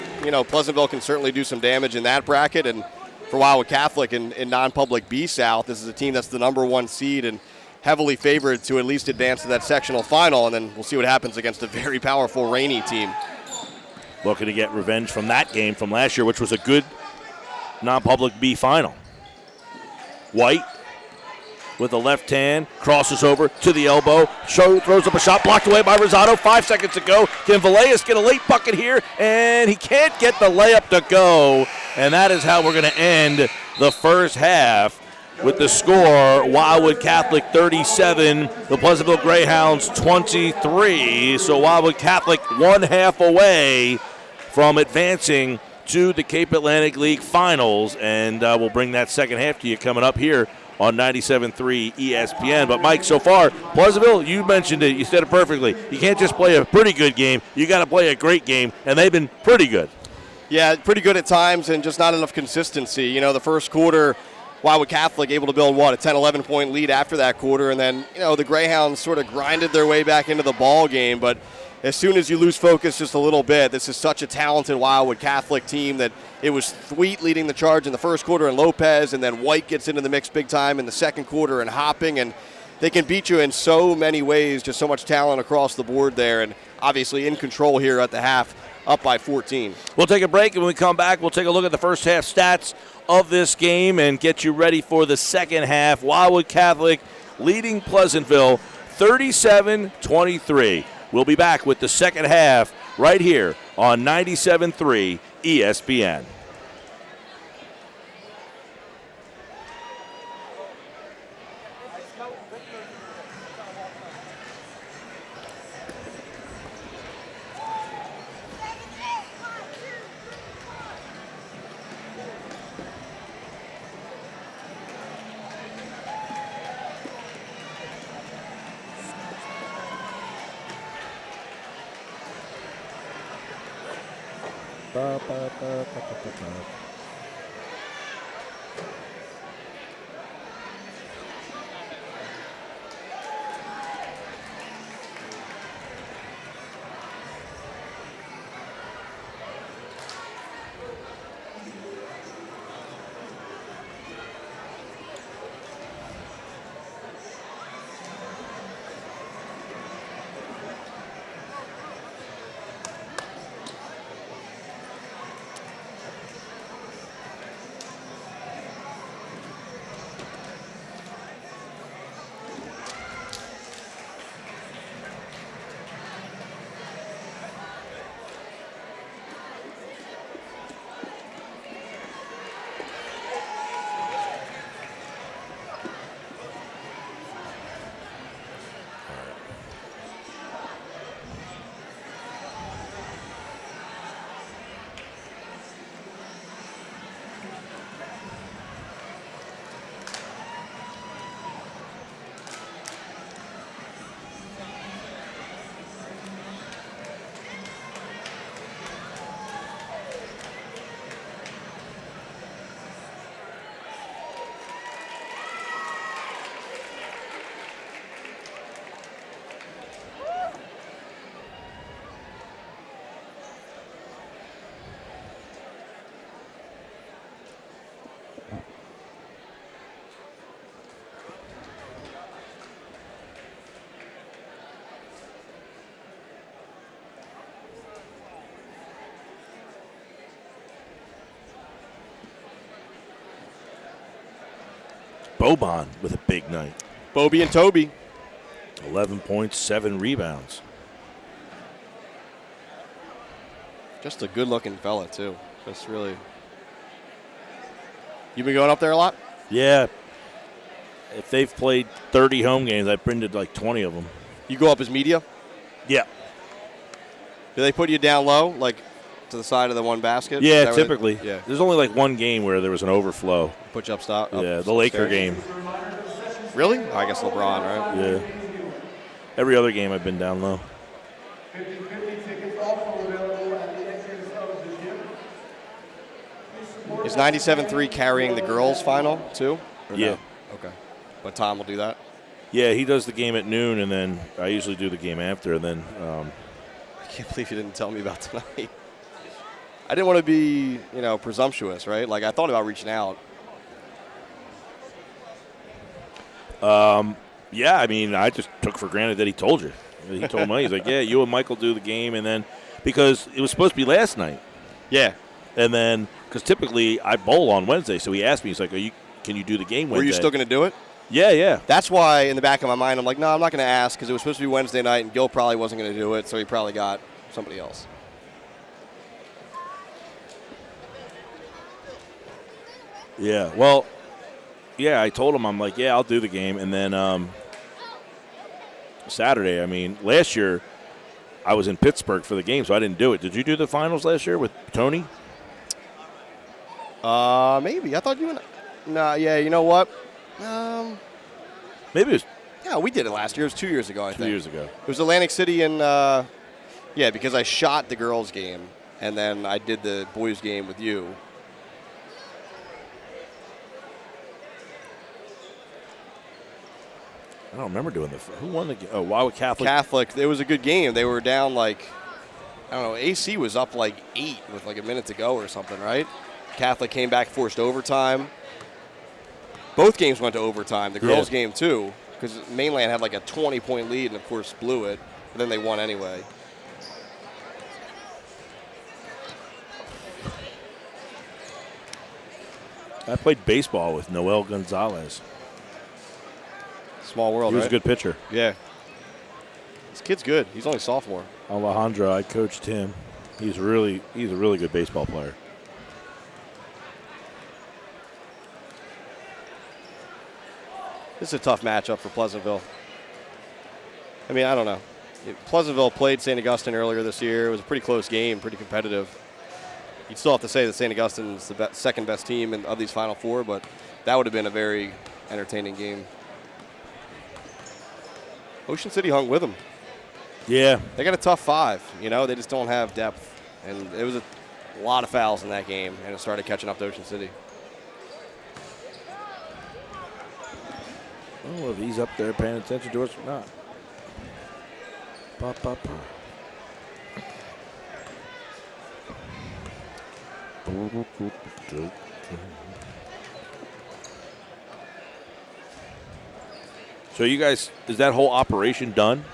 Pleasantville can certainly do some damage in that bracket. And for Wildwood Catholic in non-public B South, this is a team that's the number 1 seed and heavily favored to at least advance to that sectional final, and then we'll see what happens against a very powerful Rainey team. Looking to get revenge from that game from last year, which was a good non-public B final. White with the left hand, crosses over to the elbow, throws up a shot, blocked away by Rosado. 5 seconds to go. Can Villegas get a late bucket here? And he can't get the layup to go. And that is how we're going to end the first half with the score, Wildwood Catholic 37, the Pleasantville Greyhounds 23. So Wildwood Catholic 1 half away from advancing to the Cape Atlantic League Finals. And we'll bring that second half to you coming up here on 97.3 ESPN. But, Mike, so far, Pleasantville, you mentioned it. You said it perfectly. You can't just play a pretty good game. You got to play a great game, and they've been pretty good. Yeah, pretty good at times and just not enough consistency. The first quarter, Wildwood Catholic able to build, a 10, 11-point lead after that quarter. And then, the Greyhounds sort of grinded their way back into the ball game. But as soon as you lose focus just a little bit, this is such a talented Wildwood Catholic team that it was Thweet leading the charge in the first quarter and Lopez, and then White gets into the mix big time in the second quarter and Hopping, and they can beat you in so many ways, just so much talent across the board there, and obviously in control here at the half, up by 14. We'll take a break, and when we come back, we'll take a look at the first half stats of this game and get you ready for the second half. Wildwood Catholic leading Pleasantville 37-23. We'll be back with the second half right here on 97.3 ESPN. Boban with a big night. Bobby and Toby. 11 points, 7 rebounds. Just a good-looking fella, too. Just really. You been going up there a lot? Yeah. If they've played 30 home games, I've printed like 20 of them. You go up as media? Yeah. Do they put you down low, like to the side of the one basket? Yeah, typically. Yeah. There's only like one game where there was an overflow. Put you up stop? Yeah, the Laker game. Really? I guess LeBron, right? Yeah. Every other game I've been down low. Is 97-3 carrying the girls' final, too? Or Yeah. No? Okay. But Tom will do that? Yeah, he does the game at noon, and then I usually do the game after, and then I can't believe you didn't tell me about tonight. I didn't want to be, presumptuous, right? Like, I thought about reaching out. yeah, I mean, I just took for granted that he told you. He told me, he's like, yeah, you and Michael do the game, and then because it was supposed to be last night. Yeah. And then, because typically I bowl on Wednesday, so he asked me, he's like, can you do the game Wednesday? Were you still going to do it? Yeah, yeah. That's why in the back of my mind I'm like, no, I'm not going to ask because it was supposed to be Wednesday night and Gil probably wasn't going to do it, so he probably got somebody else. Yeah, well, yeah, I told him, I'm like, yeah, I'll do the game. And then Saturday, I mean, last year I was in Pittsburgh for the game, so I didn't do it. Did you do the finals last year with Tony? Maybe. I thought you and nah, yeah, you know what? Maybe it was Yeah, we did it last year. It was 2 years ago, I think. 2 years ago. It was Atlantic City and, yeah, because I shot the girls' game, and then I did the boys' game with you. I don't remember doing the – who won the game? Oh, Wildwood Catholic. Catholic, it was a good game. They were down like, I don't know, AC was up like 8 with like a minute to go or something, right? Catholic came back, forced overtime. Both games went to overtime. The girls' game, too, because Mainland had like a 20-point lead and, of course, blew it. But then they won anyway. I played baseball with Noel Gonzalez. Small world, He was right? a good pitcher. Yeah. This kid's good. He's only a sophomore. Alejandro, I coached him. He's a really good baseball player. This is a tough matchup for Pleasantville. I mean, I don't know. Pleasantville played St. Augustine earlier this year. It was a pretty close game, pretty competitive. You'd still have to say that St. Augustine's the second best team of these Final Four, but that would have been a very entertaining game. Ocean City hung with them. Yeah. They got a tough 5. They just don't have depth. And it was A lot of fouls in that game, and it started catching up to Ocean City. I don't know if he's up there paying attention to us or not. Pop, pop, pop. So you guys, is that whole operation done?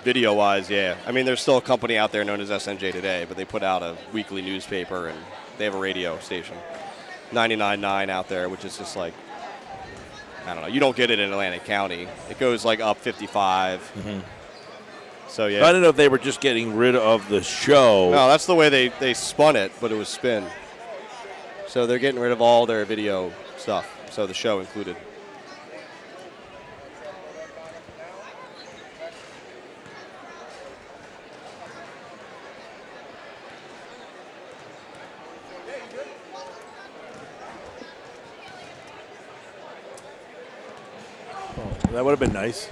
Video-wise, yeah. I mean, there's still a company out there known as SNJ Today, but they put out a weekly newspaper, and they have a radio station, 99.9 out there, which is just like, I don't know. You don't get it in Atlantic County. It goes like up 55. Mm-hmm. So, yeah. I didn't know if they were just getting rid of the show. No, that's the way they spun it, but it was spin. So they're getting rid of all their video stuff, so the show included. That would have been nice.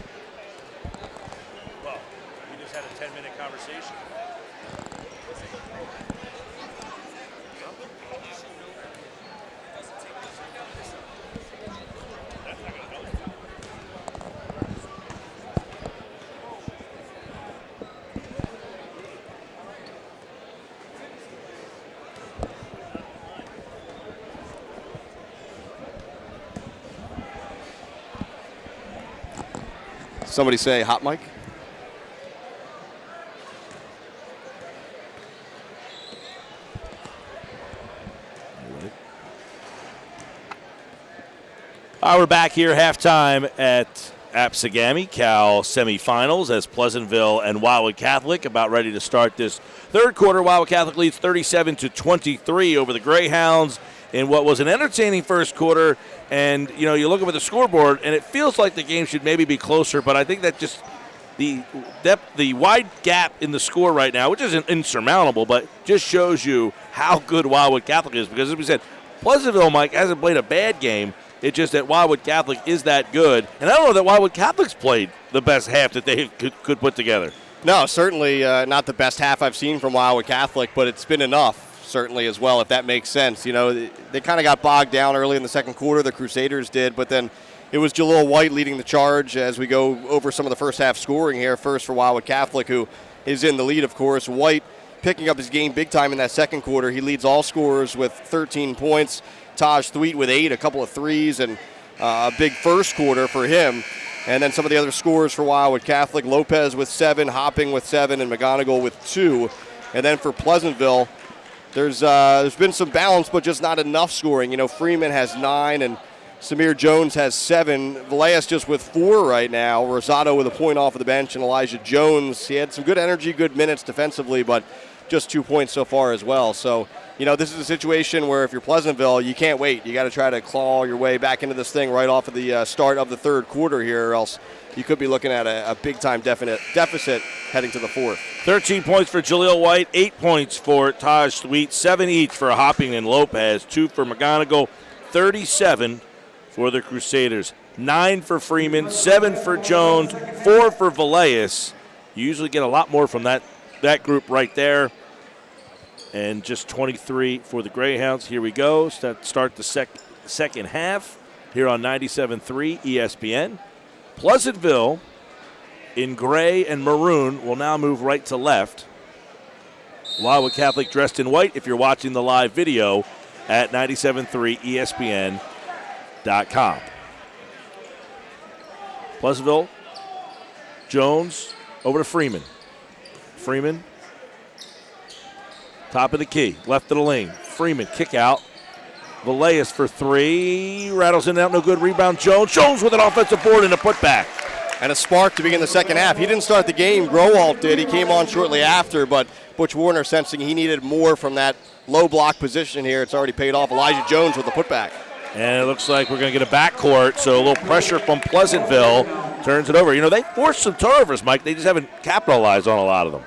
Well, we just had a 10-minute conversation. Somebody say hot mic? We're back here halftime at Pregame, Cal semifinals as Pleasantville and Wildwood Catholic about ready to start this third quarter. Wildwood Catholic leads 37-23 over the Greyhounds in what was an entertaining first quarter. And, you know, you look up at the scoreboard, and it feels like the game should maybe be closer, but I think that just the wide gap in the score right now, which isn't insurmountable, but just shows you how good Wildwood Catholic is. Because, as we said, Pleasantville, Mike, hasn't played a bad game. It's just that Wildwood Catholic is that good. And I don't know that Wildwood Catholic's played the best half that they could put together. No, certainly not the best half I've seen from Wildwood Catholic, but it's been enough. Certainly as well, if that makes sense. You know, they kind of got bogged down early in the second quarter, the Crusaders did, but then it was Jalil White leading the charge as we go over some of the first half scoring here. First for Wildwood Catholic, who is in the lead, of course. White picking up his game big time in that second quarter. He leads all scorers with 13 points. Taj Thweet with 8, a couple of threes, and a big first quarter for him. And then some of the other scorers for Wildwood Catholic, Lopez with 7, Hopping with 7, and McGonigal with 2. And then for Pleasantville, there's been some balance, but just not enough scoring. You know, Freeman has 9, and Samir Jones has 7. Villegas just with 4 right now. Rosado with a point off of the bench, and Elijah Jones, he had some good energy, good minutes defensively, but just 2 points so far as well. So, you know, this is a situation where if you're Pleasantville, you can't wait. You got to try to claw your way back into this thing right off of the start of the third quarter here, or else you could be looking at a big-time deficit heading to the fourth. 13 points for Jalil White, 8 points for Taj Thweet, 7 each for Hopping and Lopez, 2 for McGonigal, 37 for the Crusaders, 9 for Freeman, 7 for Jones, 4 for Villegas. You usually get a lot more from that group right there. And just 23 for the Greyhounds. Here we go. Start the second half here on 97.3 ESPN. Pleasantville in gray and maroon will now move right to left. Wildwood Catholic dressed in white if you're watching the live video at 97.3ESPN.com. Pleasantville, Jones over to Freeman. Freeman, top of the key, left of the lane. Freeman, kick out. Villegas for 3. Rattles in and out, no good. Rebound, Jones. Jones with an offensive board and a putback. And a spark to begin the second half. He didn't start the game. Growalt did. He came on shortly after, but Butch Warner sensing he needed more from that low block position here. It's already paid off. Elijah Jones with the putback. And it looks like we're going to get a backcourt, so a little pressure from Pleasantville turns it over. You know, they forced some turnovers, Mike. They just haven't capitalized on a lot of them.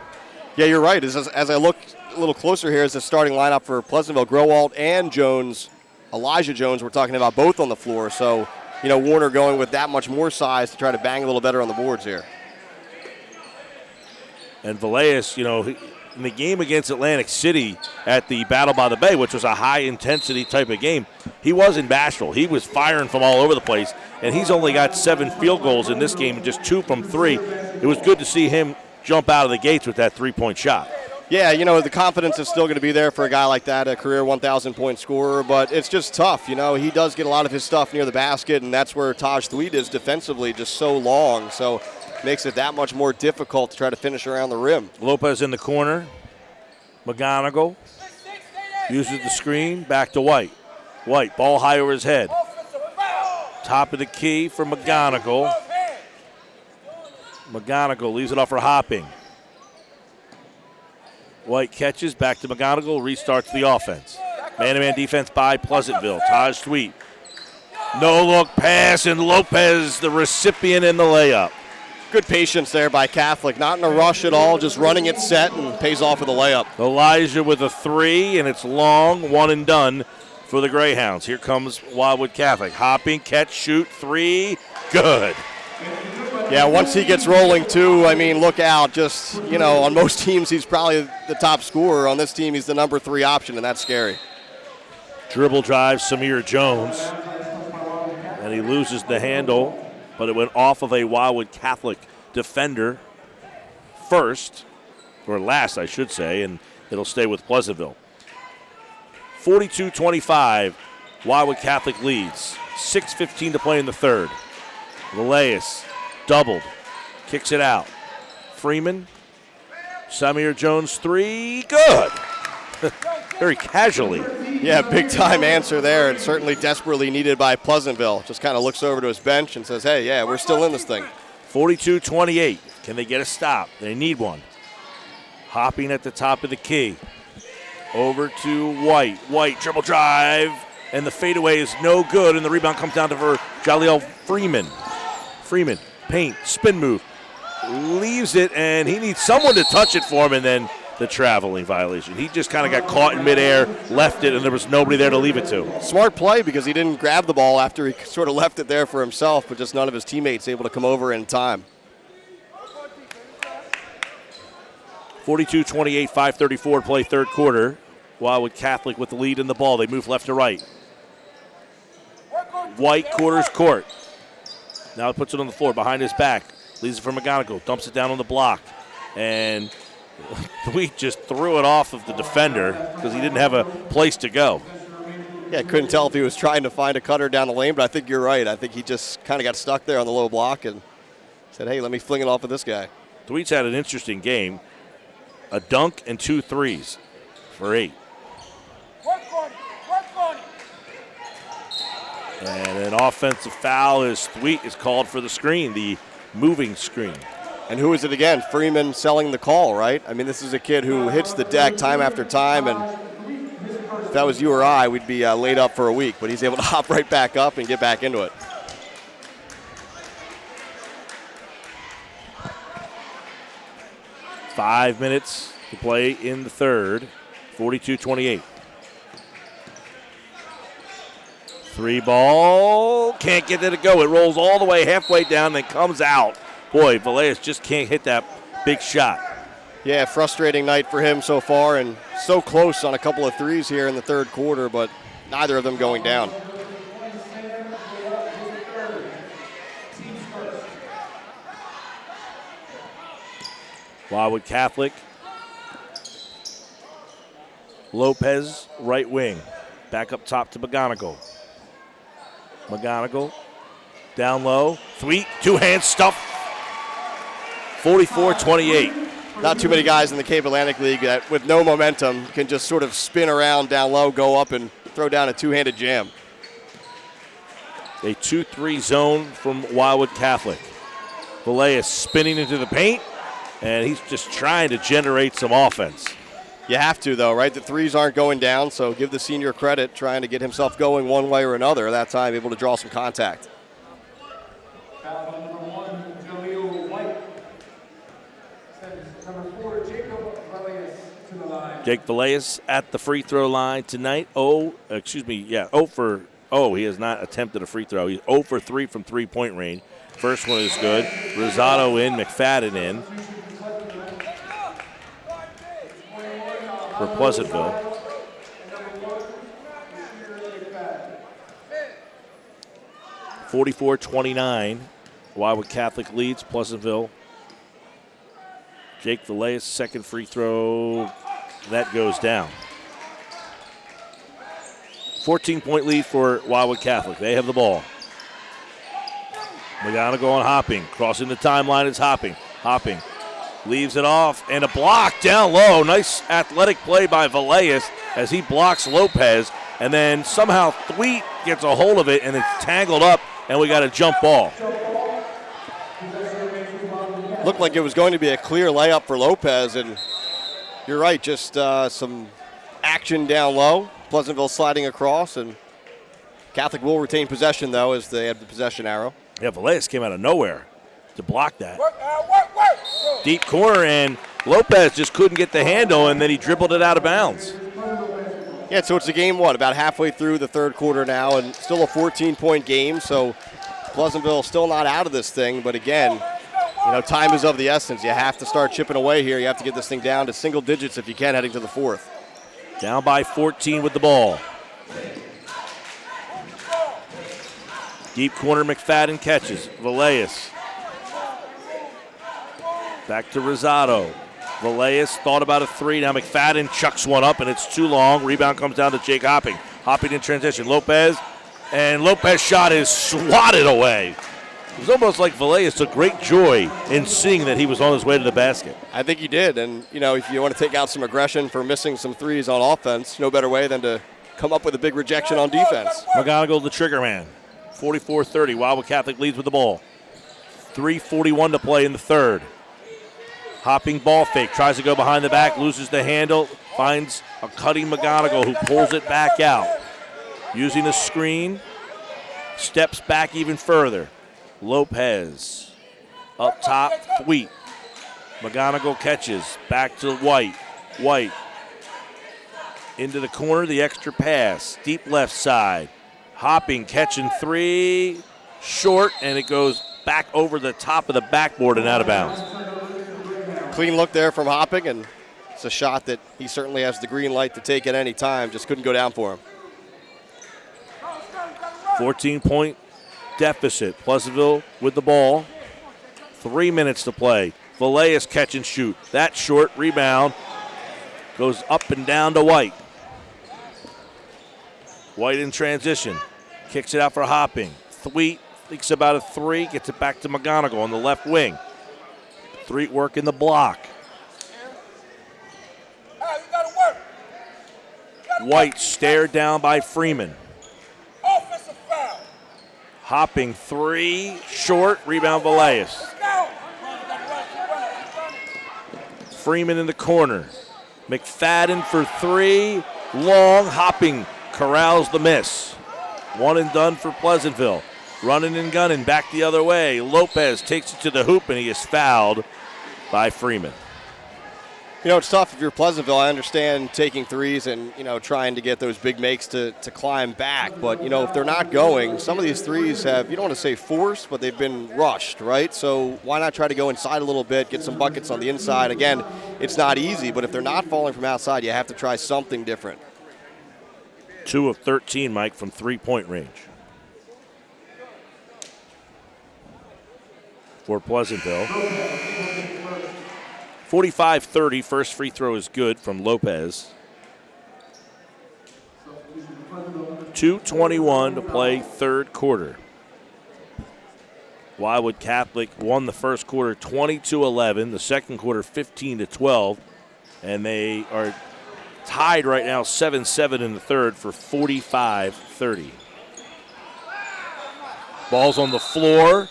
Yeah, you're right. As I look a little closer here, is the starting lineup for Pleasantville, Growalt and Jones. Elijah Jones, we're talking about both on the floor. So, you know, Warner going with that much more size to try to bang a little better on the boards here. And Villegas, you know, in the game against Atlantic City at the Battle by the Bay, which was a high-intensity type of game, he wasn't bashful. He was firing from all over the place, and he's only got 7 field goals in this game and just 2 from 3. It was good to see him jump out of the gates with that three-point shot. Yeah, you know, the confidence is still going to be there for a guy like that, a career 1,000-point scorer, but it's just tough. You know, he does get a lot of his stuff near the basket, and that's where Taj Thweet is defensively, just so long. So makes it that much more difficult to try to finish around the rim. Lopez in the corner. McGonigal uses the screen. Back to White. White, ball high over his head. Top of the key for McGonigal. McGonigal leaves it off for Hopping. White catches, back to McGonigal, restarts the offense. Man-to-man defense by Pleasantville. Taj Thweet. No-look pass, and Lopez, the recipient in the layup. Good patience there by Catholic. Not in a rush at all, just running it set and pays off with a layup. Elijah with a 3, and it's long, 1 and done for the Greyhounds. Here comes Wildwood Catholic. Hopping, catch, shoot, 3, good. Yeah, once he gets rolling, too, I mean, look out. Just, you know, on most teams, he's probably the top scorer. On this team, he's the number 3 option, and that's scary. Dribble drive, Samir Jones. And he loses the handle, but it went off of a Wildwood Catholic defender first, or last, I should say, and it'll stay with Pleasantville. 42-25, Wildwood Catholic leads. 6:15 to play in the third. Villegas doubled, kicks it out. Freeman, Samir Jones 3, good. Very casually. Yeah, big-time answer there, and certainly desperately needed by Pleasantville. Just kind of looks over to his bench and says, hey, yeah, we're still in this thing. 42-28. Can they get a stop? They need one. Hopping at the top of the key. Over to White. White, dribble drive, and the fadeaway is no good, and the rebound comes down to Jaleel Freeman. Freeman, paint, spin move, leaves it, and he needs someone to touch it for him, and then the traveling violation. He just kind of got caught in midair, left it, and there was nobody there to leave it to. Smart play because he didn't grab the ball after he sort of left it there for himself, but just none of his teammates able to come over in time. 42-28, 5:34 to play third quarter. Wildwood Catholic with the lead in the ball. They move left to right. White quarters court. Now he puts it on the floor behind his back. Leaves it for McGonigal. Dumps it down on the block. And Thweet just threw it off of the defender because he didn't have a place to go. Yeah, I couldn't tell if he was trying to find a cutter down the lane, but I think you're right. I think he just kind of got stuck there on the low block and said, hey, let me fling it off of this guy. Thweet's had an interesting game. A dunk and 2 threes for 8. And an offensive foul as Thweet is called for the screen, the moving screen. And who is it again? Freeman selling the call, right? I mean, this is a kid who hits the deck time after time, and if that was you or I, we'd be laid up for a week. But he's able to hop right back up and get back into it. Five minutes to play in the third, 42-28. 3 ball, can't get it to go. It rolls all the way halfway down, then comes out. Boy, Villegas just can't hit that big shot. Yeah, frustrating night for him so far, and so close on a couple of threes here in the third quarter, but neither of them going down. Wildwood Catholic. Lopez, right wing. Back up top to McGonigal. McGonigal down low. Thweet, two-hand stuff. 44-28. Not too many guys in the Cape Atlantic League that with no momentum can just sort of spin around down low, go up, and throw down a two-handed jam. A 2-3 zone from Wildwood Catholic. Villegas spinning into the paint, and he's just trying to generate some offense. You have to, though, right? The threes aren't going down, so give the senior credit trying to get himself going one way or another. That time, able to draw some contact. Jake Villegas at the free throw line tonight. He has not attempted a free throw. He's 0 for 3 from three-point range. First one is good. Rosado in, McFadden in. for Pleasantville. (44-29). Wildwood Catholic leads Pleasantville. Jake Villegas, second free throw. That goes down. 14-point lead for Wildwood Catholic. They have the ball. McGonigal on Hopping. Crossing the timeline is Hopping. Hopping leaves it off, and a block down low. Nice athletic play by Villegas as he blocks Lopez, and then somehow Thweet gets a hold of it, and it's tangled up, and we got a jump ball. Looked like it was going to be a clear layup for Lopez, and you're right, just some action down low. Pleasantville sliding across, and Catholic will retain possession, though, as they have the possession arrow. Yeah, Villegas came out of nowhere to block that. Deep corner, and Lopez just couldn't get the handle, and then he dribbled it out of bounds. Yeah, so it's a game, about halfway through the third quarter now, and still a 14-point game, so Pleasantville still not out of this thing, but again, time is of the essence. You have to start chipping away here. You have to get this thing down to single digits if you can heading to the fourth. Down by 14 with the ball. Deep corner, McFadden catches. Villegas. Back to Rosado. Villegas thought about a three. Now McFadden chucks one up, and it's too long. Rebound comes down to Jake Hopping. Hopping in transition. Lopez. And Lopez's shot is swatted away. It was almost like Villegas took great joy in seeing that he was on his way to the basket. I think he did. And, if you want to take out some aggression for missing some threes on offense, no better way than to come up with a big rejection on defense. McGonigal, the trigger man. 44-30. Wildwood Catholic leads with the ball. 3:41 to play in the third. Hopping ball fake. Tries to go behind the back. Loses the handle. Finds a cutting McGonigal who pulls it back out. Using a screen. Steps back even further. Lopez. Up top. Thweet. McGonigal catches. Back to White. White. Into the corner. The extra pass. Deep left side. Hopping, catching three, short, and it goes back over the top of the backboard and out of bounds. Clean look there from Hopping, and it's a shot that he certainly has the green light to take at any time. Just couldn't go down for him. 14-point deficit. Pleasantville with the ball. 3 minutes to play. Villegas catch and shoot. That short rebound goes up and down to White. White in transition. Kicks it out for Hopping. Thweet thinks about a three. Gets it back to McGonigal on the left wing. Thweet working the block. White stared down by Freeman. Hopping three. Short. Rebound Villegas. Freeman in the corner. McFadden for three. Long. Hopping corrals the miss. One and done for Pleasantville. Running and gunning back the other way. Lopez takes it to the hoop, and he is fouled by Freeman. It's tough if you're Pleasantville. I understand taking threes and, trying to get those big makes to climb back. But, if they're not going, some of these threes have, you don't want to say forced, but they've been rushed, right? So why not try to go inside a little bit, get some buckets on the inside? Again, it's not easy, but if they're not falling from outside, you have to try something different. 2 of 13, Mike, from three-point range for Pleasantville. 45-30, first free throw is good from Lopez. 2:21 to play third quarter. Wildwood Catholic won the first quarter 20-11, the second quarter 15-12, and they are tied right now 7-7 in the third for 45-30. Ball's on the floor,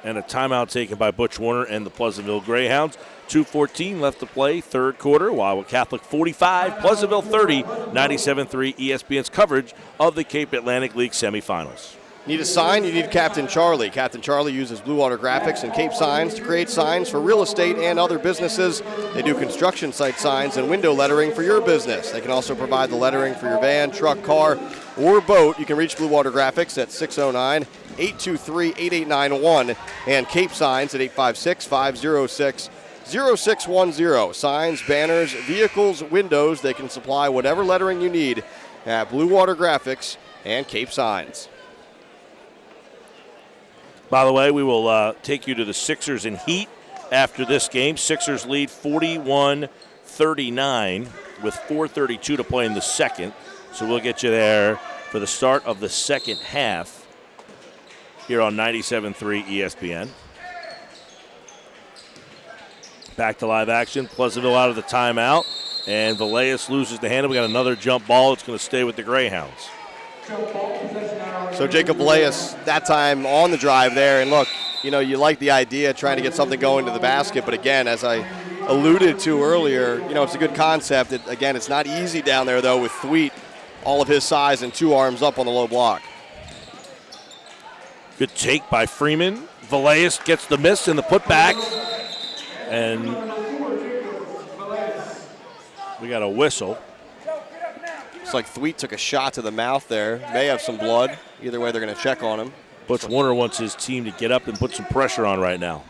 and a timeout taken by Butch Warner and the Pleasantville Greyhounds. 2:14 left to play, third quarter. Wildwood Catholic 45, Pleasantville 30, 97.3 ESPN's coverage of the Cape Atlantic League semifinals. Need a sign? You need Captain Charlie. Captain Charlie uses Blue Water Graphics and Cape Signs to create signs for real estate and other businesses. They do construction site signs and window lettering for your business. They can also provide the lettering for your van, truck, car, or boat. You can reach Blue Water Graphics at 609-823-8891 and Cape Signs at 856-506-1000. 0610. Signs, banners, vehicles, windows. They can supply whatever lettering you need at Blue Water Graphics and Cape Signs. By the way, we will take you to the Sixers and Heat after this game. Sixers lead 41-39 with 4:32 to play in the second. So we'll get you there for the start of the second half here on 97.3 ESPN. Back to live action. Pleasantville out of the timeout. And Villegas loses the handle. We got another jump ball. It's going to stay with the Greyhounds. So Jacob Villegas that time on the drive there. And look, you like the idea trying to get something going to the basket. But again, as I alluded to earlier, it's a good concept. It's not easy down there, though, with Thweet, all of his size and 2 arms up on the low block. Good take by Freeman. Villegas gets the miss and the putback. And we got a whistle. Looks like Thweet took a shot to the mouth there. May have some blood. Either way, they're going to check on him. Butch Warner wants his team to get up and put some pressure on right now.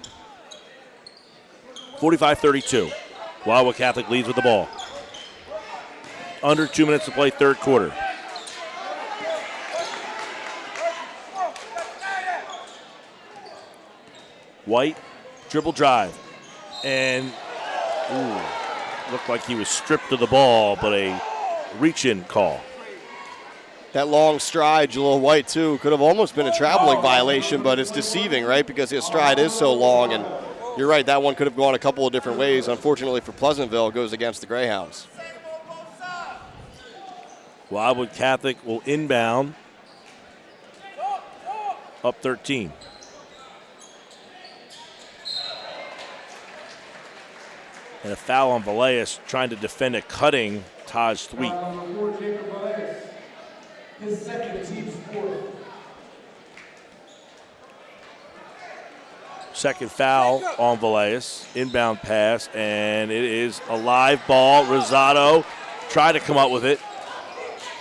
45-32. Wildwood Catholic leads with the ball. Under 2 minutes to play, third quarter. White, dribble drive. And, looked like he was stripped of the ball, but a reach-in call. That long stride, Jalil White, too, could have almost been a traveling violation, but it's deceiving, right, because his stride is so long. And you're right, that one could have gone a couple of different ways. Unfortunately for Pleasantville, it goes against the Greyhounds. Wildwood Catholic will inbound. Up 13. And a foul on Villegas trying to defend a cutting Taj Thweet. His second team's fourth. Second foul on Villegas. Inbound pass, and it is a live ball. Rosado tried to come up with it.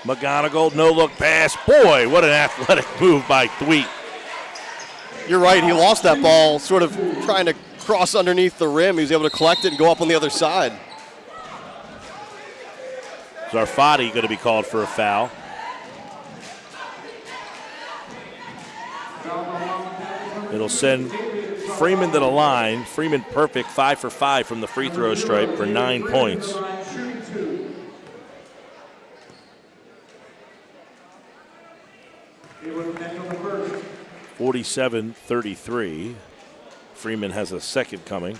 McGonigal, no-look pass. Boy, what an athletic move by Thweet. You're right, he lost that ball sort of trying to cross underneath the rim. He was able to collect it and go up on the other side. Zarfati going to be called for a foul. It'll send Freeman to the line. Freeman perfect, 5 for 5 from the free throw stripe for 9 points. First. 47-33. Freeman has a second coming.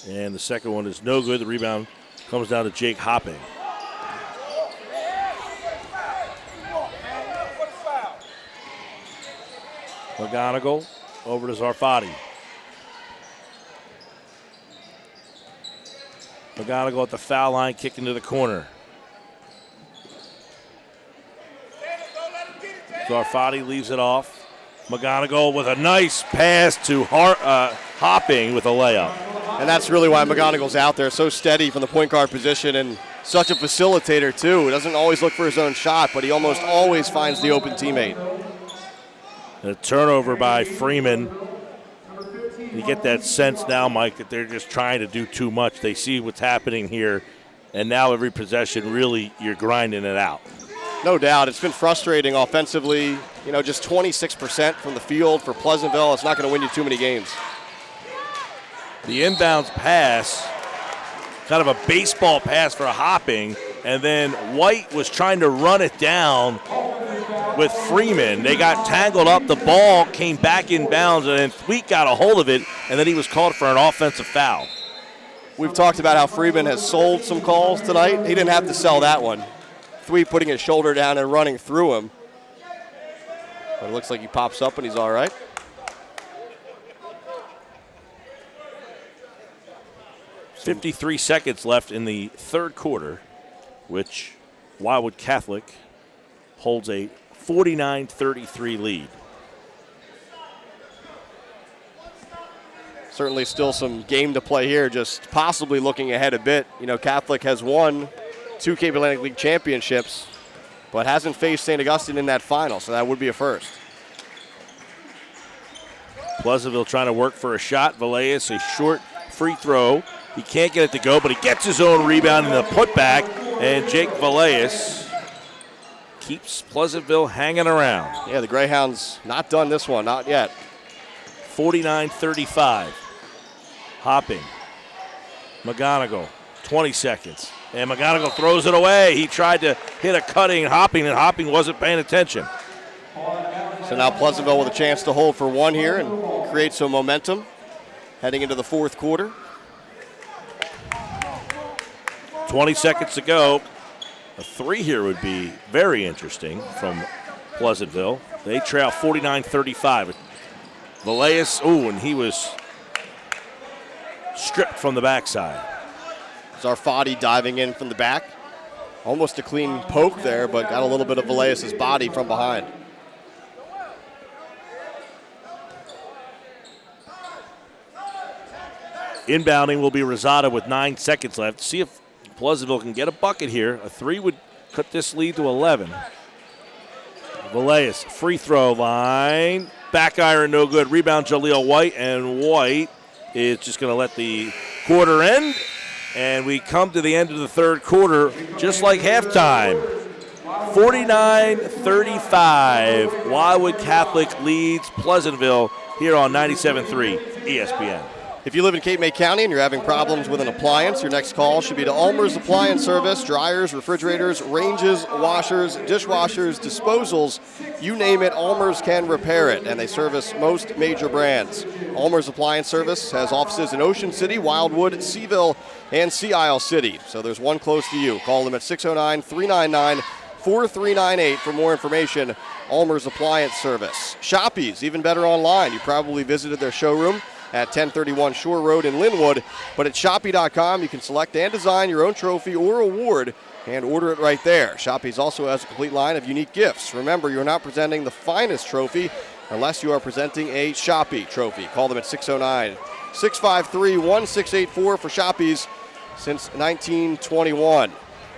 And the second one is no good. The rebound comes down to Jake Hopping. McGonigal over to Zarfati. McGonigal at the foul line, kicking to the corner. Zarfati leaves it off. McGonigal with a nice pass to Hopping with a layup. And that's really why McGonigal's out there, so steady from the point guard position and such a facilitator, too. He doesn't always look for his own shot, but he almost always finds the open teammate. A turnover by Freeman. You get that sense now, Mike, that they're just trying to do too much. They see what's happening here, and now every possession, really, you're grinding it out. No doubt. It's been frustrating offensively. Just 26% from the field for Pleasantville. It's not going to win you too many games. The inbounds pass, kind of a baseball pass for Hopping, and then White was trying to run it down with Freeman. They got tangled up. The ball came back in bounds, and then Thweet got a hold of it, and then he was called for an offensive foul. We've talked about how Freeman has sold some calls tonight. He didn't have to sell that one. Thweet putting his shoulder down and running through him. But it looks like he pops up and he's all right. .53 seconds left in the third quarter, which Wildwood Catholic holds a 49-33 lead. Certainly still some game to play here, just possibly looking ahead a bit. Catholic has won 2 Cape Atlantic League championships, but hasn't faced St. Augustine in that final, so that would be a first. Pleasantville trying to work for a shot. Villegas, a short free throw. He can't get it to go, but he gets his own rebound in the putback. And Jake Villegas keeps Pleasantville hanging around. Yeah, the Greyhounds not done this one, not yet. 49-35. Hopping. McGonigal, 20 seconds. And McGonigal throws it away. He tried to hit a cutting Hopping, and Hopping wasn't paying attention. So now Pleasantville with a chance to hold for one here and create some momentum heading into the fourth quarter. 20 seconds to go. A three here would be very interesting from Pleasantville. They trail 49-35. Villegas, and he was stripped from the backside. Zarfati diving in from the back. Almost a clean poke there, but got a little bit of Villegas' body from behind. Inbounding will be Rosado with 9 seconds left. See if Pleasantville can get a bucket here. A three would cut this lead to 11. Villegas, free throw line. Back iron, no good. Rebound, Jaleel White, and White is just going to let the quarter end. And we come to the end of the third quarter, just like halftime. 49-35. Wildwood Catholic leads Pleasantville here on 97.3 ESPN. If you live in Cape May County and you're having problems with an appliance, your next call should be to Ulmer's Appliance Service. Dryers, refrigerators, ranges, washers, dishwashers, disposals, you name it, Ulmer's can repair it, and they service most major brands. Ulmer's Appliance Service has offices in Ocean City, Wildwood, Seaville, and Sea Isle City, so there's one close to you. Call them at 609-399-4398 for more information. Ulmer's Appliance Service. Shoppies, even better online. You probably visited their showroom at 1031 Shore Road in Linwood. But at Shoppy.com, you can select and design your own trophy or award and order it right there. Shoppy's also has a complete line of unique gifts. Remember, you're not presenting the finest trophy unless you are presenting a Shoppy trophy. Call them at 609-653-1684 for Shoppy's since 1921.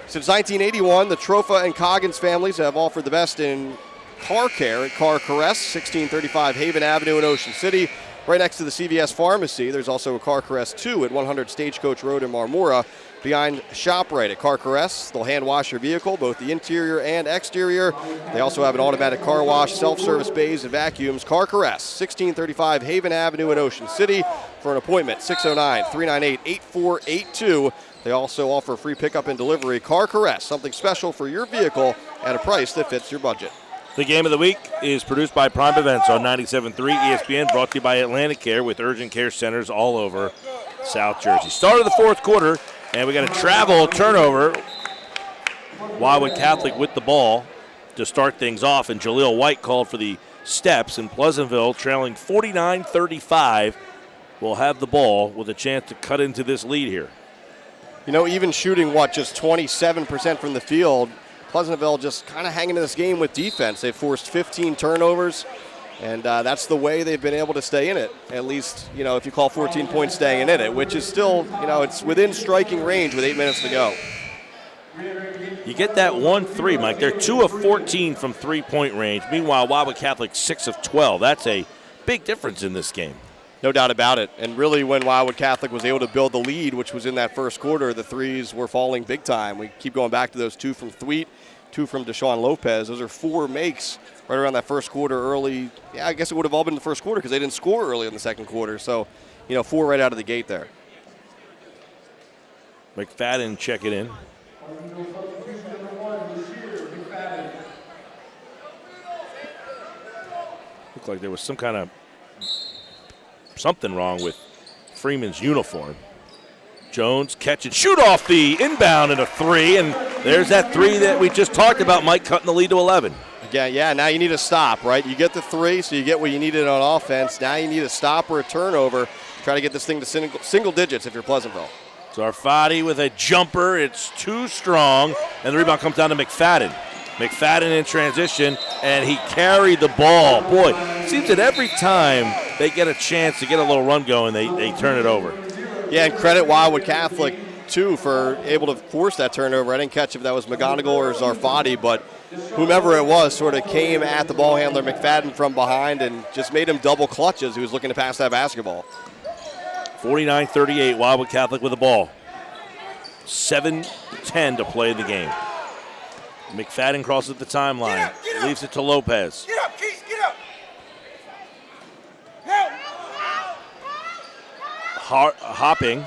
Since 1981, the Trofa and Coggins families have offered the best in car care at Car Caress, 1635 Haven Avenue in Ocean City. Right next to the CVS Pharmacy, there's also a Car Caress 2 at 100 Stagecoach Road in Marmora. Behind ShopRite at Car Caress, they'll hand wash your vehicle, both the interior and exterior. They also have an automatic car wash, self-service bays, and vacuums. Car Caress, 1635 Haven Avenue in Ocean City. For an appointment, 609-398-8482. They also offer free pickup and delivery. Car Caress, something special for your vehicle at a price that fits your budget. The game of the week is produced by Prime Events on 97.3 ESPN, brought to you by Atlantic Care with urgent care centers all over South Jersey. Start of the fourth quarter, and we got a travel turnover. Wildwood Catholic with the ball to start things off, and Jaleel White called for the steps, and Pleasantville trailing 49-35 will have the ball with a chance to cut into this lead here. You know, even shooting, just 27% from the field, Pleasantville just kind of hanging in this game with defense. They've forced 15 turnovers, and that's the way they've been able to stay in it. At least, if you call 14 points staying in it, which is still, it's within striking range with 8 minutes to go. You get that 1-3, Mike. They're 2 of 14 from three-point range. Meanwhile, Wildwood Catholic 6 of 12. That's a big difference in this game. No doubt about it. And really, when Wildwood Catholic was able to build the lead, which was in that first quarter, the threes were falling big time. We keep going back to those 2 from Thweet, 2 from Deshaun Lopez. Those are 4 makes right around that first quarter early. Yeah, I guess it would have all been in the first quarter because they didn't score early in the second quarter. So, 4 right out of the gate there. McFadden checking in. Looked like there was something wrong with Freeman's uniform. Jones catch and shoot off the inbound and a 3, and there's that 3 that we just talked about, Mike, cutting the lead to 11. Yeah, now you need a stop, right? You get the 3, so you get what you needed on offense. Now you need a stop or a turnover. Try to get this thing to single digits if you're Pleasantville. Zarfati with a jumper. It's too strong, and the rebound comes down to McFadden. McFadden in transition, and he carried the ball. Boy, it seems that every time they get a chance to get a little run going, they turn it over. Yeah, and credit Wildwood Catholic, too, for able to force that turnover. I didn't catch if that was McGonigal or Zarfati, but whomever it was sort of came at the ball handler McFadden from behind and just made him double clutch as he was looking to pass that basketball. 49-38, Wildwood Catholic with the ball. 7:10 to play the game. McFadden crosses the timeline, leaves it to Lopez. Get up, Keith, get up. Help. Hopping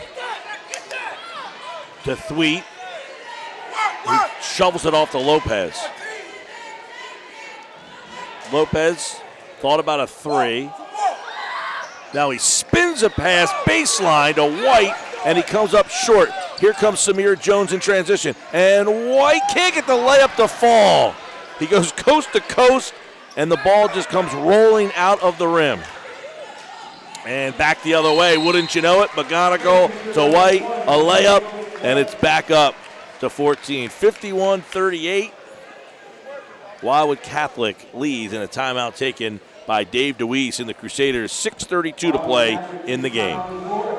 to Thweet, who shovels it off to Lopez. Lopez thought about a three. Now he spins a pass baseline to White, and he comes up short. Here comes Samir Jones in transition, and White can't get the layup to fall. He goes coast to coast, and the ball just comes rolling out of the rim. And back the other way, wouldn't you know it? McGonigal to White, a layup, and it's back up to 14. 51-38. Wildwood Catholic leads in a timeout taken by Dave DeWeese in the Crusaders. 6:32 to play in the game.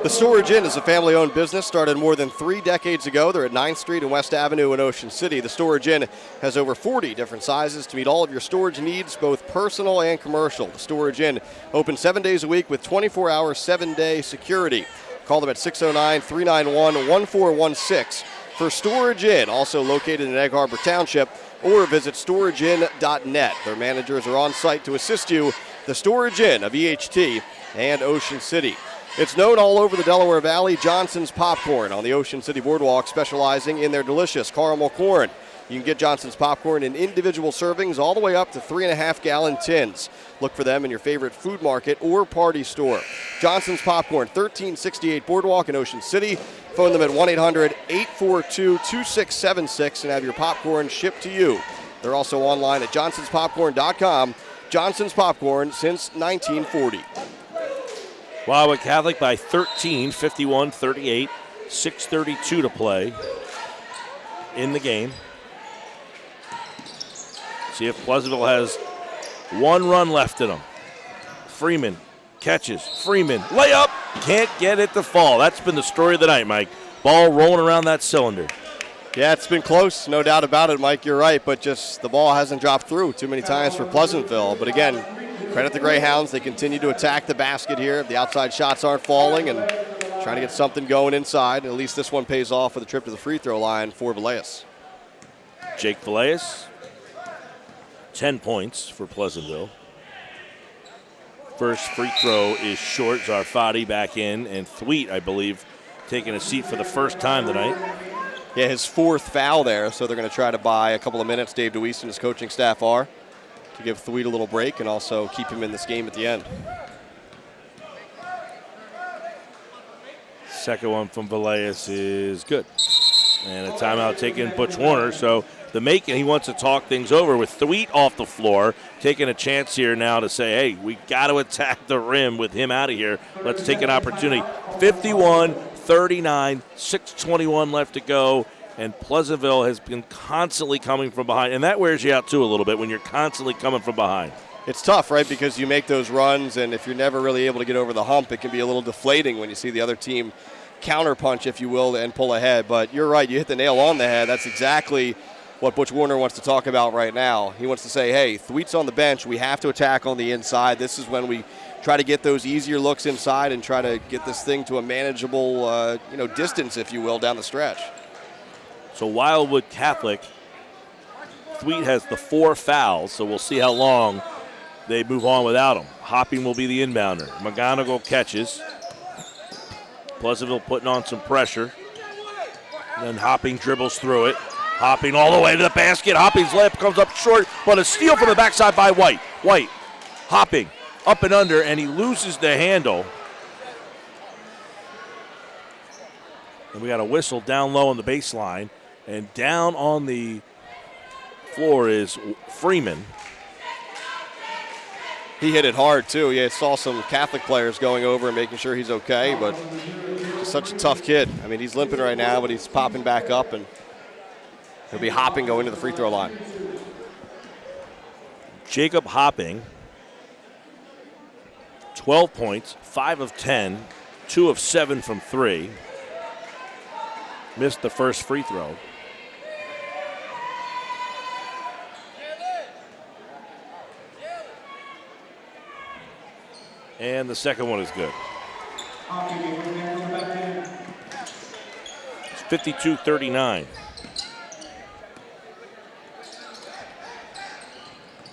The Storage Inn is a family-owned business started more than 3 decades ago. They're at 9th Street and West Avenue in Ocean City. The Storage Inn has over 40 different sizes to meet all of your storage needs, both personal and commercial. The Storage Inn open 7 days a week with 24-hour, 7-day security. Call them at 609-391-1416 for Storage Inn, also located in Egg Harbor Township, or visit storageinn.net. Their managers are on site to assist you. The Storage Inn of EHT and Ocean City. It's known all over the Delaware Valley, Johnson's Popcorn on the Ocean City Boardwalk, specializing in their delicious caramel corn. You can get Johnson's Popcorn in individual servings all the way up to 3.5-gallon tins. Look for them in your favorite food market or party store. Johnson's Popcorn, 1368 Boardwalk in Ocean City. Phone them at 1-800-842-2676 and have your popcorn shipped to you. They're also online at johnsonspopcorn.com. Johnson's Popcorn since 1940. Wildwood Catholic by 13, 51-38. 6:32 to play in the game. See if Pleasantville has one run left in them. Freeman catches. Freeman, layup. Can't get it to fall. That's been the story of the night, Mike. Ball rolling around that cylinder. Yeah, it's been close, no doubt about it, Mike. You're right, but just the ball hasn't dropped through too many times for Pleasantville. But again, credit the Greyhounds. They continue to attack the basket here. The outside shots aren't falling and trying to get something going inside. At least this one pays off with a trip to the free throw line for Villegas. Jake Villegas, 10 points for Pleasantville. First free throw is short. Zarfati back in, and Thweet, I believe, taking a seat for the first time tonight. Yeah, his 4th foul there, so they're going to try to buy a couple of minutes, Dave DeWeese and his coaching staff are, to give Thweet a little break and also keep him in this game at the end. Second one from Villegas is good. And a timeout taken Butch Warner, so the making, he wants to talk things over with Thweet off the floor, taking a chance here now to say, hey, we got to attack the rim with him out of here. Let's take an opportunity. 51-39, 6:21 left to go, and Pleasantville has been constantly coming from behind, and that wears you out too a little bit when you're constantly coming from behind. It's tough, right, because you make those runs, and if you're never really able to get over the hump, it can be a little deflating when you see the other team counterpunch, if you will, and pull ahead. But you're right, you hit the nail on the head. That's exactly what Butch Warner wants to talk about right now. He wants to say, hey, Thweet's on the bench. We have to attack on the inside. This is when we try to get those easier looks inside and try to get this thing to a manageable distance, if you will, down the stretch. So Wildwood Catholic, Thweet has the 4 fouls, so we'll see how long they move on without him. Hopping will be the inbounder. McGonigal catches. Pleasantville putting on some pressure. Then Hopping dribbles through it. Hopping all the way to the basket. Hopping's layup comes up short, but a steal from the backside by White. White, Hopping, up and under, and he loses the handle. And we got a whistle down low on the baseline. And down on the floor is Freeman. He hit it hard, too. Yeah, saw some Catholic players going over and making sure he's okay, but just such a tough kid. I mean, he's limping right now, but he's popping back up, and he'll be Hopping going to the free throw line. Jacob Hopping, 12 points, 5 of 10, 2 of 7 from 3. Missed the first free throw. And the second one is good. It's 52-39.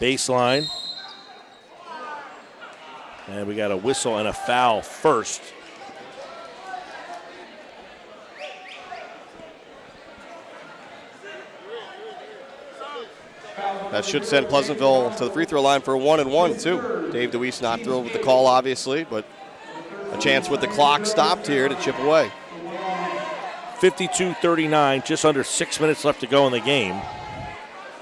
Baseline. And we got a whistle and a foul first. That should send Pleasantville to the free throw line for a 1-and-1, too. Dave DeWeese not thrilled with the call, obviously, but a chance with the clock stopped here to chip away. 52-39, just under 6 minutes left to go in the game.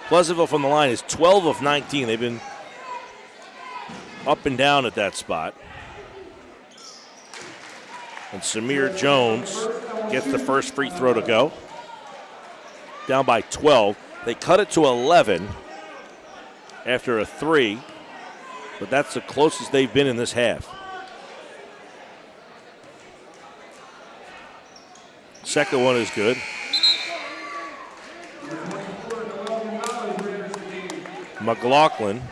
Pleasantville from the line is 12 of 19. They've been up and down at that spot. And Samir Jones gets the first free throw to go. Down by 12. They cut it to 11 after a 3, but that's the closest they've been in this half. Second one is good. McLaughlin,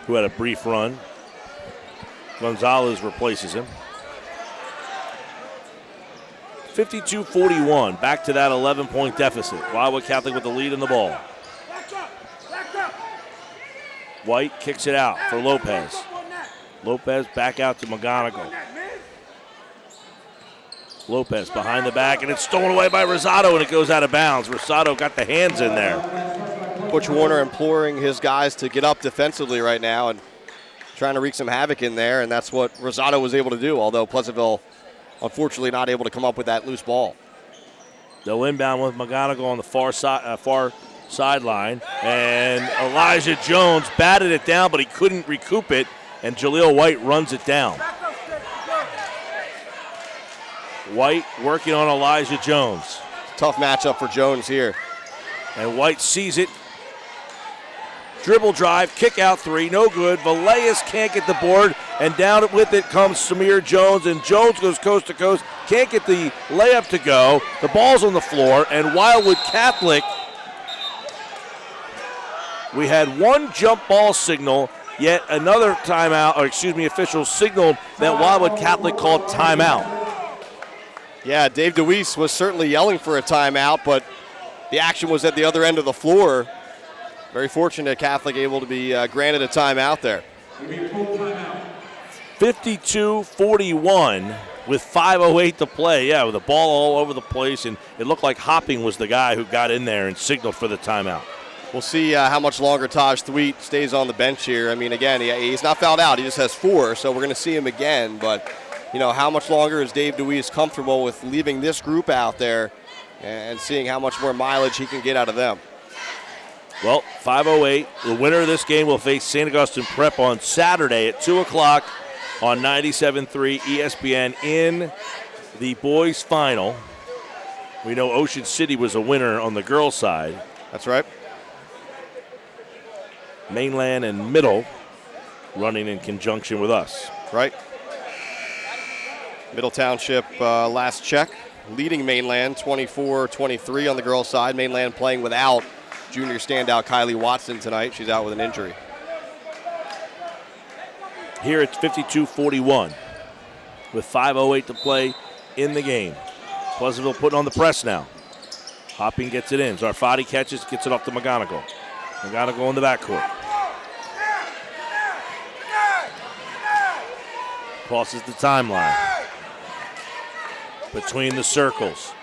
who had a brief run. Gonzalez replaces him. 52-41, back to that 11-point deficit. Wildwood Catholic with the lead in the ball. White kicks it out for Lopez. Lopez back out to McGonigal. Lopez behind the back, and it's stolen away by Rosado, and it goes out of bounds. Rosado got the hands in there. Butch Warner imploring his guys to get up defensively right now and trying to wreak some havoc in there, and that's what Rosado was able to do, although Pleasantville unfortunately not able to come up with that loose ball. They'll inbound with McGonigal on the far sideline, and Elijah Jones batted it down, but he couldn't recoup it, and Jaleel White runs it down. White working on Elijah Jones. Tough matchup for Jones here. And White sees it. Dribble drive, kick out 3, no good. Villegas can't get the board, and down with it comes Samir Jones, and Jones goes coast to coast, can't get the layup to go. The ball's on the floor, and Wildwood Catholic, we had one jump ball signal, yet another timeout, official signaled that Wildwood Catholic called timeout. Yeah, Dave DeWeese was certainly yelling for a timeout, but the action was at the other end of the floor. Very fortunate Catholic able to be granted a timeout there. 52-41 with 5:08 to play. Yeah, with the ball all over the place, and it looked like Hopping was the guy who got in there and signaled for the timeout. We'll see how much longer Taj Thweet stays on the bench here. I mean, again, he's not fouled out. He just has 4, so we're going to see him again. But, you know, how much longer is Dave DeWeese comfortable with leaving this group out there and seeing how much more mileage he can get out of them? Well, 5:08. The winner of this game will face St. Augustine Prep on Saturday at 2 o'clock on 97.3 ESPN in the boys' final. We know Ocean City was a winner on the girls' side. That's right. Mainland and Middle running in conjunction with us. Right. Middle Township, last check, leading Mainland 24-23 on the girls' side. Mainland playing without junior standout Kylie Watson tonight. She's out with an injury. Here it's 52-41 with 5:08 to play in the game. Pleasantville putting on the press now. Hopping gets it in. Zarfati catches, gets it off to McGonigal. McGonigal in the backcourt. Crosses the timeline. Between the circles.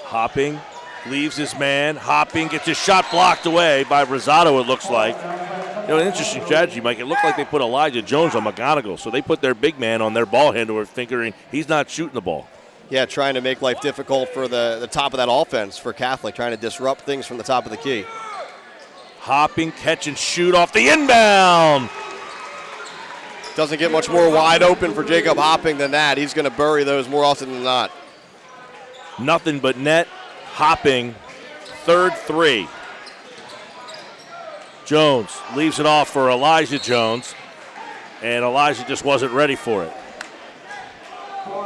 Hopping leaves his man. Hopping gets his shot blocked away by Rosado, it looks like. You know, an interesting strategy, Mike. It looked like they put Elijah Jones on McGonigal, so they put their big man on their ball handler, figuring he's not shooting the ball. Yeah, trying to make life difficult for the top of that offense for Catholic, trying to disrupt things from the top of the key. Hopping, catch and shoot off the inbound. Doesn't get much more wide open for Jacob Hopping than that. He's going to bury those more often than not. Nothing but net. Hopping, third 3. Jones leaves it off for Elijah Jones, and Elijah just wasn't ready for it.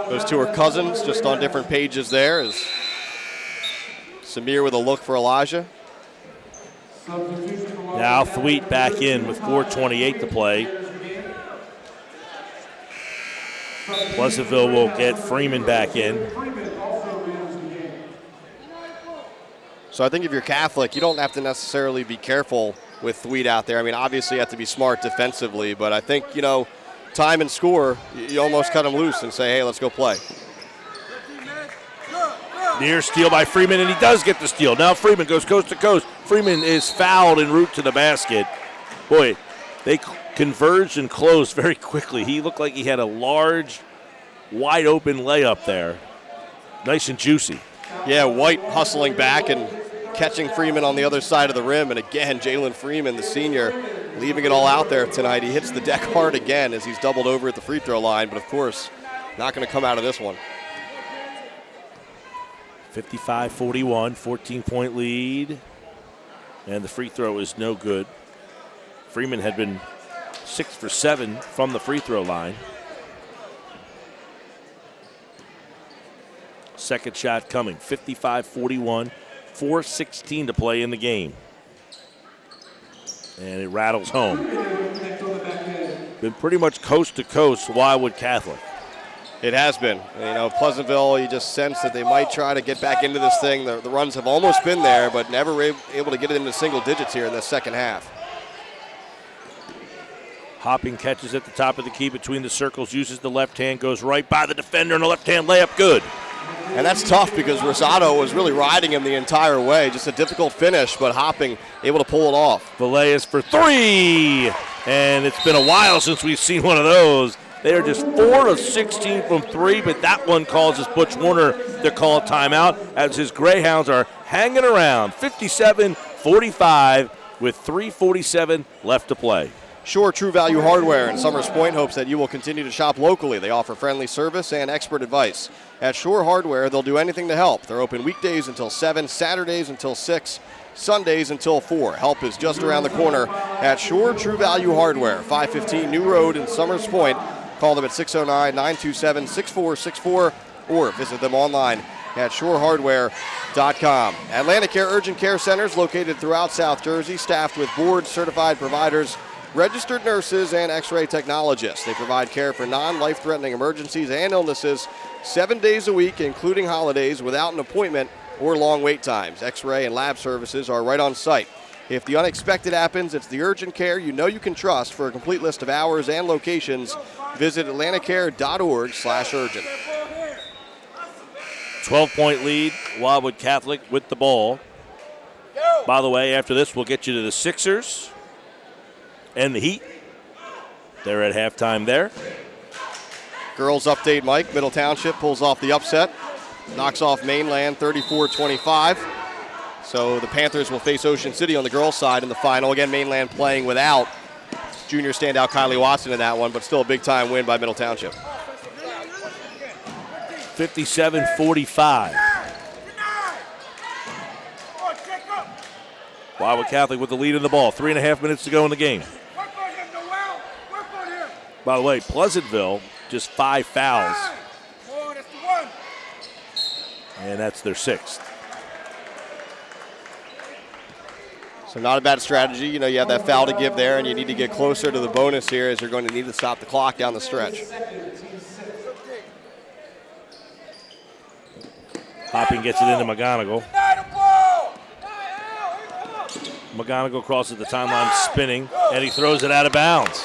Those two are cousins, just on different pages there. As Samir with a look for Elijah. Substitution for Wildwood. Now Thweet back in with 4:28 to play. Pleasantville will get Freeman back in. Freeman also enters the game. So I think if you're Catholic, you don't have to necessarily be careful with Thweet out there. I mean, obviously you have to be smart defensively, but I think, time and score, you almost cut him loose and say, hey, let's go play. Near steal by Freeman, and he does get the steal. Now Freeman goes coast to coast. Freeman is fouled en route to the basket. Boy, they converged and closed very quickly. He looked like he had a large, wide open layup there. Nice and juicy. Yeah, White hustling back and catching Freeman on the other side of the rim. And again, Jalen Freeman, the senior, leaving it all out there tonight. He hits the deck hard again as he's doubled over at the free throw line, but of course, not going to come out of this one. 55-41, 14-point lead. And the free throw is no good. Freeman had been 6 for 7 from the free throw line. Second shot coming, 55-41, 4:16 to play in the game. And it rattles home. Been pretty much coast to coast, Wildwood Catholic. It has been. Pleasantville, you just sense that they might try to get back into this thing. The runs have almost been there, but never able to get it into single digits here in the second half. Hopping catches at the top of the key between the circles, uses the left hand, goes right by the defender, and a left-hand layup, good. And that's tough because Rosado was really riding him the entire way. Just a difficult finish, but Hopping able to pull it off. Villegas for 3, and it's been a while since we've seen one of those. They are just 4 of 16 from 3, but that one causes Butch Warner to call a timeout as his Greyhounds are hanging around. 57-45 with 3:47 left to play. Shore True Value Hardware in Summers Point hopes that you will continue to shop locally. They offer friendly service and expert advice. At Shore Hardware, they'll do anything to help. They're open weekdays until 7, Saturdays until 6, Sundays until 4. Help is just around the corner at Shore True Value Hardware, 515 New Road in Summers Point. Call them at 609-927-6464 or visit them online at shorehardware.com. Atlantic Care Urgent Care Centers located throughout South Jersey, staffed with board-certified providers, registered nurses, and x-ray technologists. They provide care for non-life-threatening emergencies and illnesses 7 days a week, including holidays, without an appointment or long wait times. X-ray and lab services are right on site. If the unexpected happens, it's the urgent care you know you can trust. For a complete list of hours and locations, visit atlanticare.org/urgent. 12-point lead, Wildwood Catholic with the ball. By the way, after this, we'll get you to the Sixers and the Heat. They're at halftime there. Girls update, Mike. Middle Township pulls off the upset. Knocks off Mainland 34-25. So the Panthers will face Ocean City on the girls' side in the final. Again, Mainland playing without junior standout Kylie Watson in that one, but still a big-time win by Middle Township. 57-45. Wildwood Catholic with the lead in the ball. 3.5 minutes to go in the game. By the way, Pleasantville, just 5 fouls. And that's their 6th. So not a bad strategy. You have that foul to give there, and you need to get closer to the bonus here as you're going to need to stop the clock down the stretch. Hopping gets it into McGonigal. McGonigal crosses the timeline spinning, and he throws it out of bounds.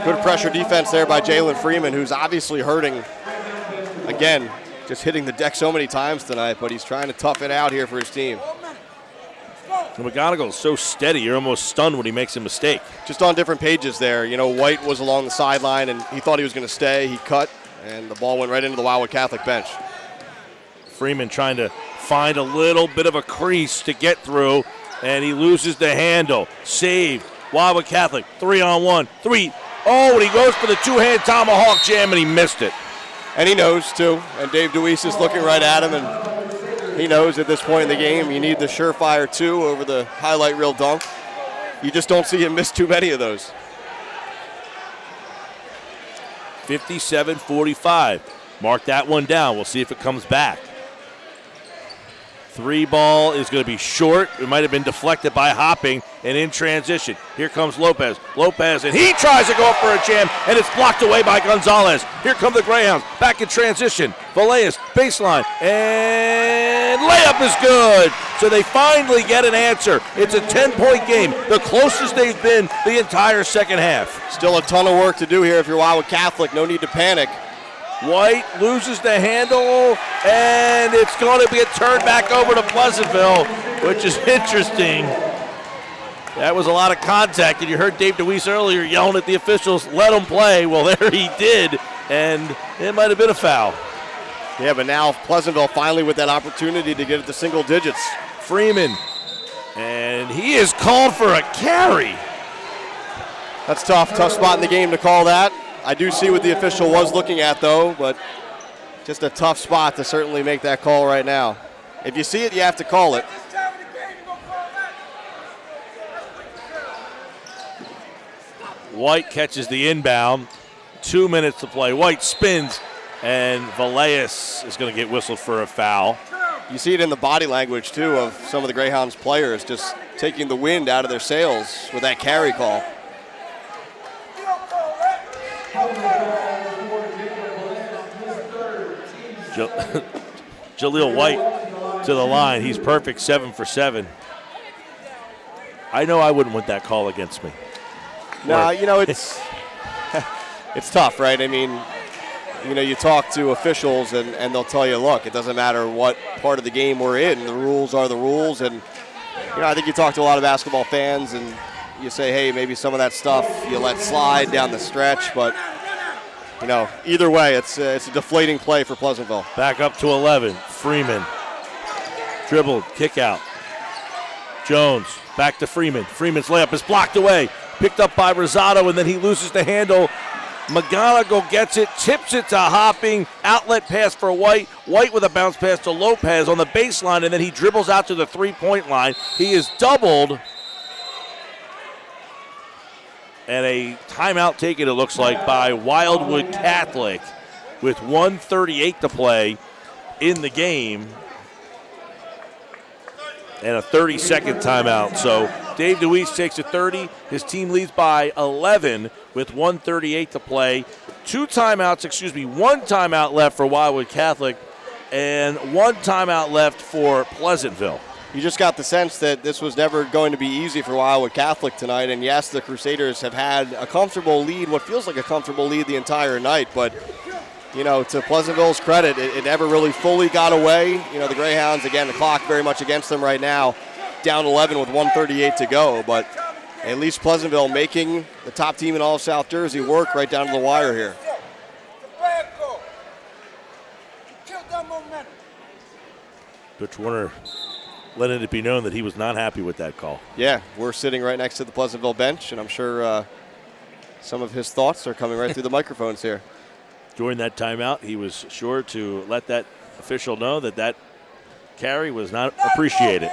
Good pressure defense there by Jalen Freeman, who's obviously hurting. Again, just hitting the deck so many times tonight, but he's trying to tough it out here for his team. And McGonigal is so steady, you're almost stunned when he makes a mistake. Just on different pages there. White was along the sideline, and he thought he was going to stay. He cut, and the ball went right into the Wildwood Catholic bench. Freeman trying to find a little bit of a crease to get through, and he loses the handle. Saved. Wildwood Catholic, 3-on-1. 3. Oh, and he goes for the two-hand tomahawk jam, and he missed it. And he knows, too. And Dave DeWeese is looking right at him, and he knows at this point in the game you need the surefire 2 over the highlight reel dunk. You just don't see him miss too many of those. 57-45. Mark that one down. We'll see if it comes back. Three ball is going to be short. It might have been deflected by Hopping, and in transition, here comes Lopez. Lopez, and he tries to go up for a jam, and it's blocked away by Gonzalez. Here come the Greyhounds, back in transition. Villegas, baseline, and layup is good. So they finally get an answer. It's a 10-point game, the closest they've been the entire second half. Still a ton of work to do here if you're Wildwood Catholic. No need to panic. White loses the handle, and it's going to get turned back over to Pleasantville, which is interesting. That was a lot of contact, and you heard Dave DeWeese earlier yelling at the officials, let him play. Well, there he did, and it might have been a foul. Yeah, but now Pleasantville finally with that opportunity to get it to single digits. Freeman, and he is called for a carry. That's tough spot in the game to call that. I do see what the official was looking at, though, but just a tough spot to certainly make that call right now. If you see it, you have to call it. White catches the inbound. 2 minutes to play. White spins, and Villegas is going to get whistled for a foul. You see it in the body language, too, of some of the Greyhounds players just taking the wind out of their sails with that carry call. Jaleel White to the line. He's perfect, 7 for 7. I know I wouldn't want that call against me. No, you know, it's it's tough, right? I mean, you know, you talk to officials and they'll tell you, look, it doesn't matter what part of the game we're in. The rules are the rules. And, you know, I think you talk to a lot of basketball fans and you say, hey, maybe some of that stuff you let slide down the stretch. But, you know, either way, it's a deflating play for Pleasantville. Back up to 11. Freeman. Dribbled. Kick out. Jones. Back to Freeman. Freeman's layup is blocked away. Picked up by Rosado, and then he loses the handle. McGonigal gets it, tips it to Hopping. Outlet pass for White. White with a bounce pass to Lopez on the baseline, and then he dribbles out to the three-point line. He is doubled. And a timeout taken, it looks like, by Wildwood Catholic with 1:38 to play in the game. And a 30-second timeout. So Dave DeWeese takes a 30. His team leads by 11 with 1:38 to play. One timeout left for Wildwood Catholic and one timeout left for Pleasantville. You just got the sense that this was never going to be easy for Wildwood Catholic tonight. And yes, the Crusaders have had a comfortable lead, what feels like a comfortable lead the entire night. But, you know, to Pleasantville's credit, it never really fully got away. You know, the Greyhounds, again, the clock very much against them right now, down 11 with 1:38 to go. But at least Pleasantville making the top team in all of South Jersey work right down to the wire here. Butch Warner letting it be known that he was not happy with that call. Yeah, we're sitting right next to the Pleasantville bench, and I'm sure some of his thoughts are coming right through the microphones here. During that timeout, he was sure to let that official know that that carry was not appreciated.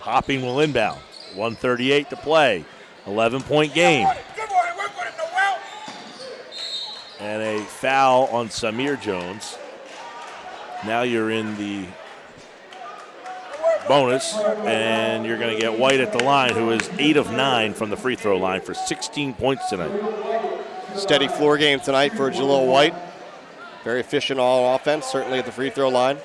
Hopping will inbound. 1:38 to play. 11-point game. And a foul on Samir Jones. Now you're in the bonus, and you're going to get White at the line, who is 8 of 9 from the free throw line for 16 points tonight. Steady floor game tonight for Jaleel White. Very efficient on offense, certainly at the free throw line.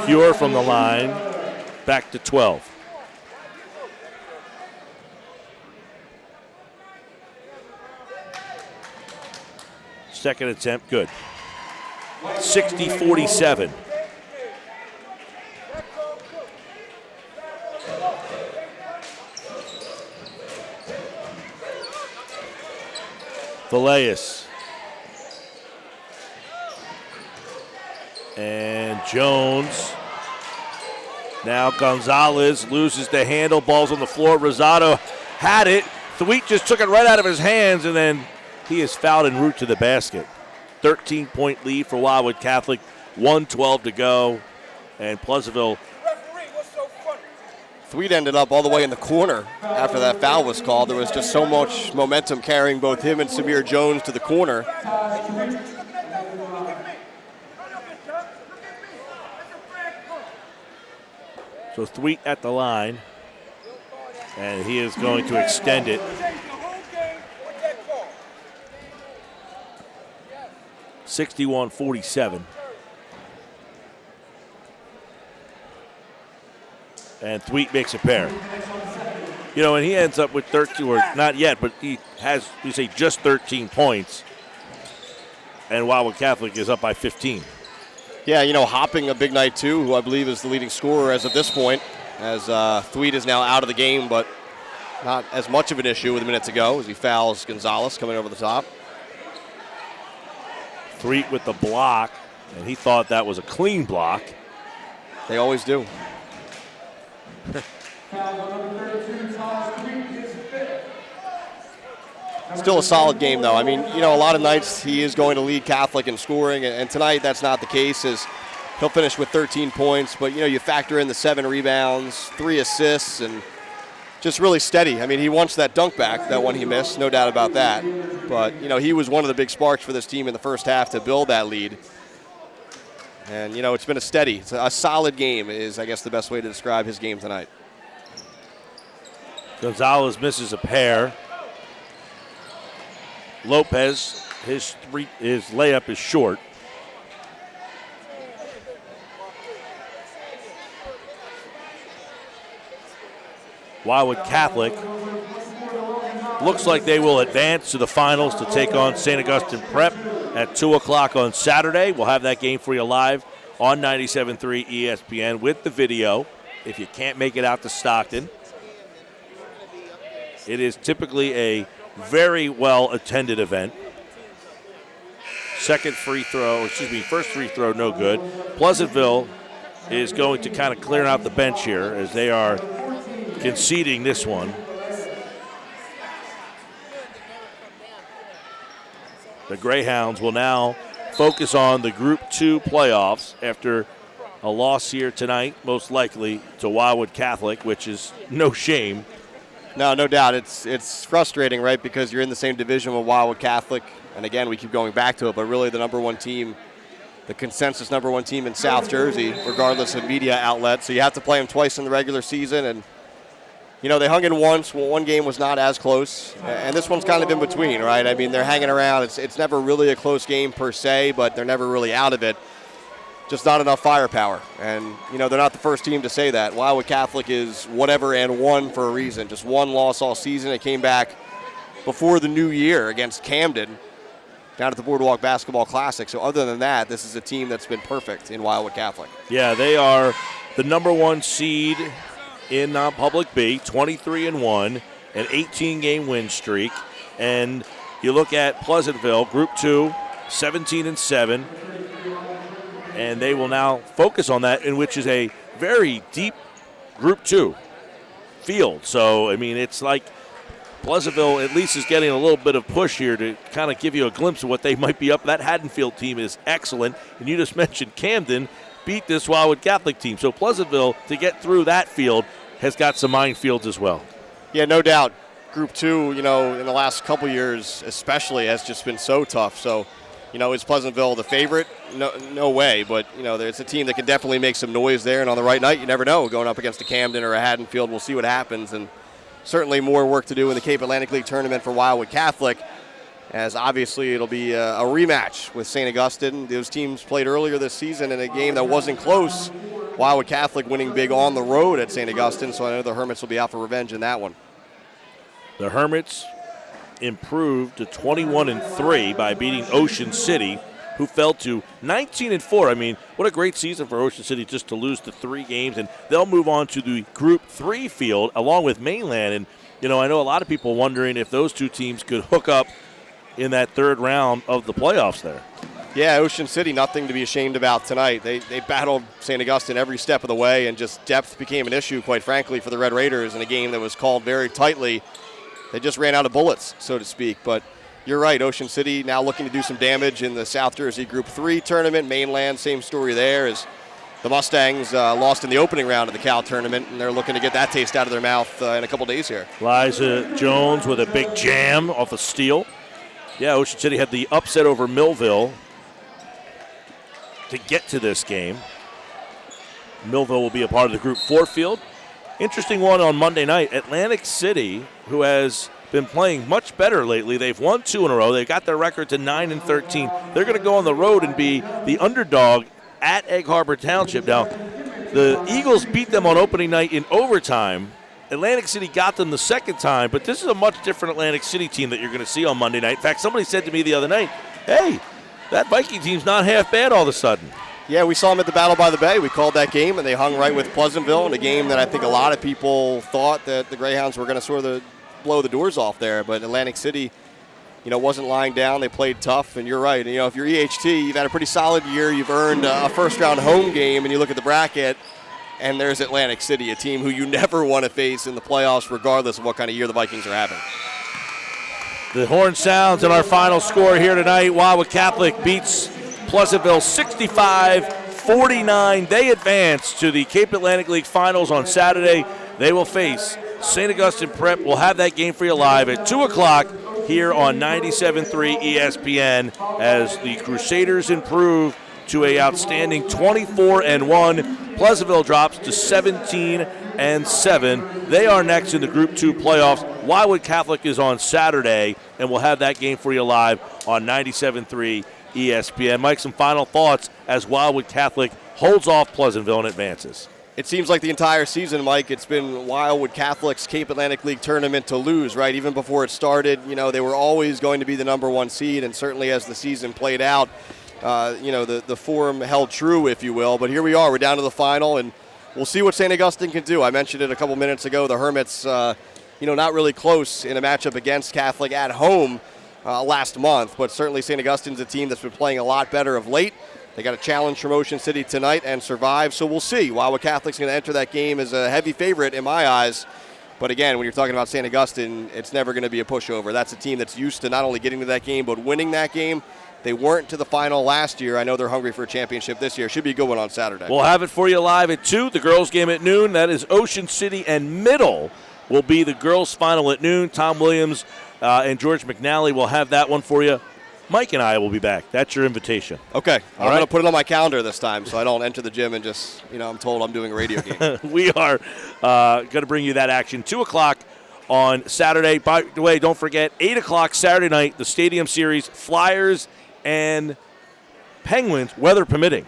Pure from the line, back to 12. Second attempt, good. 60-47. Villegas. And Jones. Now Gonzalez loses the handle. Ball's on the floor. Rosado had it. Thweet just took it right out of his hands, and then he is fouled en route to the basket. 13-point lead for Wildwood Catholic. 1:12 to go. And Pleasantville Thweet ended up all the way in the corner after that foul was called. There was just so much momentum carrying both him and Samir Jones to the corner. So Thweet at the line, and he is going to extend it. (61-47). And Thweet makes a pair. You know, and he ends up with 13, or not yet, but he has, you say, just 13 points. And Wildwood Catholic is up by 15. Yeah, you know, Hopping a big night too, who I believe is the leading scorer as of this point, as Thweet is now out of the game, but not as much of an issue with a minute to go as he fouls Gonzalez coming over the top. Thweet with the block, and he thought that was a clean block. They always do. Still a solid game, though. I mean, you know, a lot of nights he is going to lead Catholic in scoring, and tonight that's not the case, as he'll finish with 13 points. But, you know, you factor in the 7 rebounds, 3 assists, and just really steady. I mean, he wants that dunk back, that one he missed, no doubt about that. But, you know, he was one of the big sparks for this team in the first half to build that lead. And, you know, it's been it's a solid game is, I guess, the best way to describe his game tonight. Gonzalez misses a pair. Lopez, his layup is short. Wildwood Catholic looks like they will advance to the finals to take on St. Augustine Prep at 2 o'clock on Saturday. We'll have that game for you live on 97.3 ESPN with the video if you can't make it out to Stockton. It is typically a very well-attended event. First free throw, no good. Pleasantville is going to kind of clear out the bench here as they are conceding this one. The Greyhounds will now focus on the Group 2 playoffs after a loss here tonight, most likely to Wildwood Catholic, which is no shame. No doubt. It's frustrating, right, because you're in the same division with Wildwood Catholic. And, again, we keep going back to it, but really the number one team, the consensus number one team in South Jersey, regardless of media outlets. So you have to play them twice in the regular season. And, you know, they hung in once. Well, one game was not as close. And this one's kind of in between, right? I mean, they're hanging around. It's never really a close game per se, but they're never really out of it. Just not enough firepower. And, you know, they're not the first team to say that. Wildwood Catholic is whatever and won for a reason. Just one loss all season. It came back before the new year against Camden down at the Boardwalk Basketball Classic. So other than that, this is a team that's been perfect in Wildwood Catholic. Yeah, they are the number one seed in non-public B, 23-1, an 18-game win streak. And you look at Pleasantville, Group 2, 17-7. And they will now focus on that, in which is a very deep Group 2 field. So, I mean, it's like Pleasantville at least is getting a little bit of push here to kind of give you a glimpse of what they might be up. That Haddonfield team is excellent. And you just mentioned Camden beat this Wildwood Catholic team. So Pleasantville, to get through that field, has got some minefields as well. Yeah, no doubt. Group 2, you know, in the last couple years especially, has just been so tough. So, you know, is Pleasantville the favorite? No way. But, you know, it's a team that can definitely make some noise there. And on the right night, you never know. Going up against a Camden or a Haddonfield, we'll see what happens. And certainly more work to do in the Cape Atlantic League tournament for Wildwood Catholic, as obviously it'll be a rematch with St. Augustine. Those teams played earlier this season in a game that wasn't close. Wildwood Catholic winning big on the road at St. Augustine, so I know the Hermits will be out for revenge in that one. The Hermits improved to 21-3 by beating Ocean City, who fell to 19-4. I mean, what a great season for Ocean City just to lose to 3 games, and they'll move on to the Group 3 field along with Mainland. And, you know, I know a lot of people wondering if those two teams could hook up in that third round of the playoffs there. Yeah, Ocean City, nothing to be ashamed about tonight. They battled St. Augustine every step of the way, and just depth became an issue, quite frankly, for the Red Raiders in a game that was called very tightly. They just ran out of bullets, so to speak. But you're right, Ocean City now looking to do some damage in the South Jersey Group 3 tournament. Mainland, same story there, as The Mustangs lost in the opening round of the Cal tournament, and they're looking to get that taste out of their mouth in a couple days here. Liza Jones with a big jam off a steal. Yeah, Ocean City had the upset over Millville to get to this game. Millville will be a part of the Group 4 field. Interesting one on Monday night. Atlantic City, who has been playing much better lately. They've won 2 in a row. They got their record to 9-13. They're going to go on the road and be the underdog at Egg Harbor Township. Now, the Eagles beat them on opening night in overtime. Atlantic City got them the second time, but this is a much different Atlantic City team that you're going to see on Monday night. In fact, somebody said to me the other night, hey, that Viking team's not half bad all of a sudden. Yeah, we saw them at the Battle by the Bay. We called that game, and they hung right with Pleasantville in a game that I think a lot of people thought that the Greyhounds were going to sort of blow the doors off there. But Atlantic City, wasn't lying down. They played tough, and you're right. If you're EHT, you've had a pretty solid year. You've earned a first-round home game, and you look at the bracket, and there's Atlantic City, a team who you never want to face in the playoffs regardless of what kind of year the Vikings are having. The horn sounds, and our final score here tonight, Wildwood Catholic beats Pleasantville 65-49. They advance to the Cape Atlantic League Finals on Saturday. They will face St. Augustine Prep. We'll have that game for you live at 2 o'clock here on 97.3 ESPN as the Crusaders improve to an outstanding 24-1. Pleasantville drops to 17-7. They are next in the Group 2 playoffs. Wildwood Catholic is on Saturday, and we'll have that game for you live on 97.3 ESPN. Mike, some final thoughts as Wildwood Catholic holds off Pleasantville and advances. It seems like the entire season, Mike, it's been Wildwood Catholic's Cape Atlantic League tournament to lose, right? Even before it started, they were always going to be the number 1 seed, and certainly as the season played out, the form held true, if you will. But here we are. We're down to the final, and we'll see what St. Augustine can do. I mentioned it a couple minutes ago. The Hermits, not really close in a matchup against Catholic at home last month, but certainly St. Augustine's a team that's been playing a lot better of late. They got a challenge from Ocean City tonight and survive, so we'll see. Wildwood Catholic's going to enter that game as a heavy favorite in my eyes. But again, when you're talking about St. Augustine, it's never going to be a pushover. That's a team that's used to not only getting to that game, but winning that game. They weren't to the final last year. I know they're hungry for a championship this year. Should be a good one on Saturday. We'll have it for you live at 2. The girls' game at noon. That is Ocean City and Middle will be the girls' final at noon. Tom Williams and George McNally will have that one for you. Mike and I will be back. That's your invitation. Okay. I'm right. going to put it on my calendar this time so I don't enter the gym and just, I'm told I'm doing a radio game. We are going to bring you that action. 2 o'clock on Saturday. By the way, don't forget, 8 o'clock Saturday night, the Stadium Series, Flyers and Penguins, weather permitting.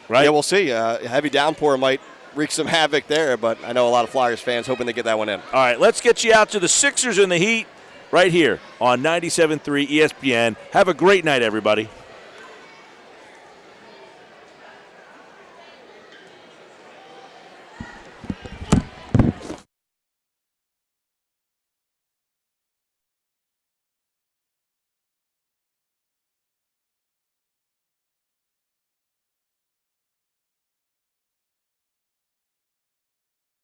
Right? Yeah, we'll see. A heavy downpour might wreak some havoc there, but I know a lot of Flyers fans hoping to get that one in. All right, let's get you out to the Sixers and the Heat right here on 97.3 ESPN. Have a great night, everybody.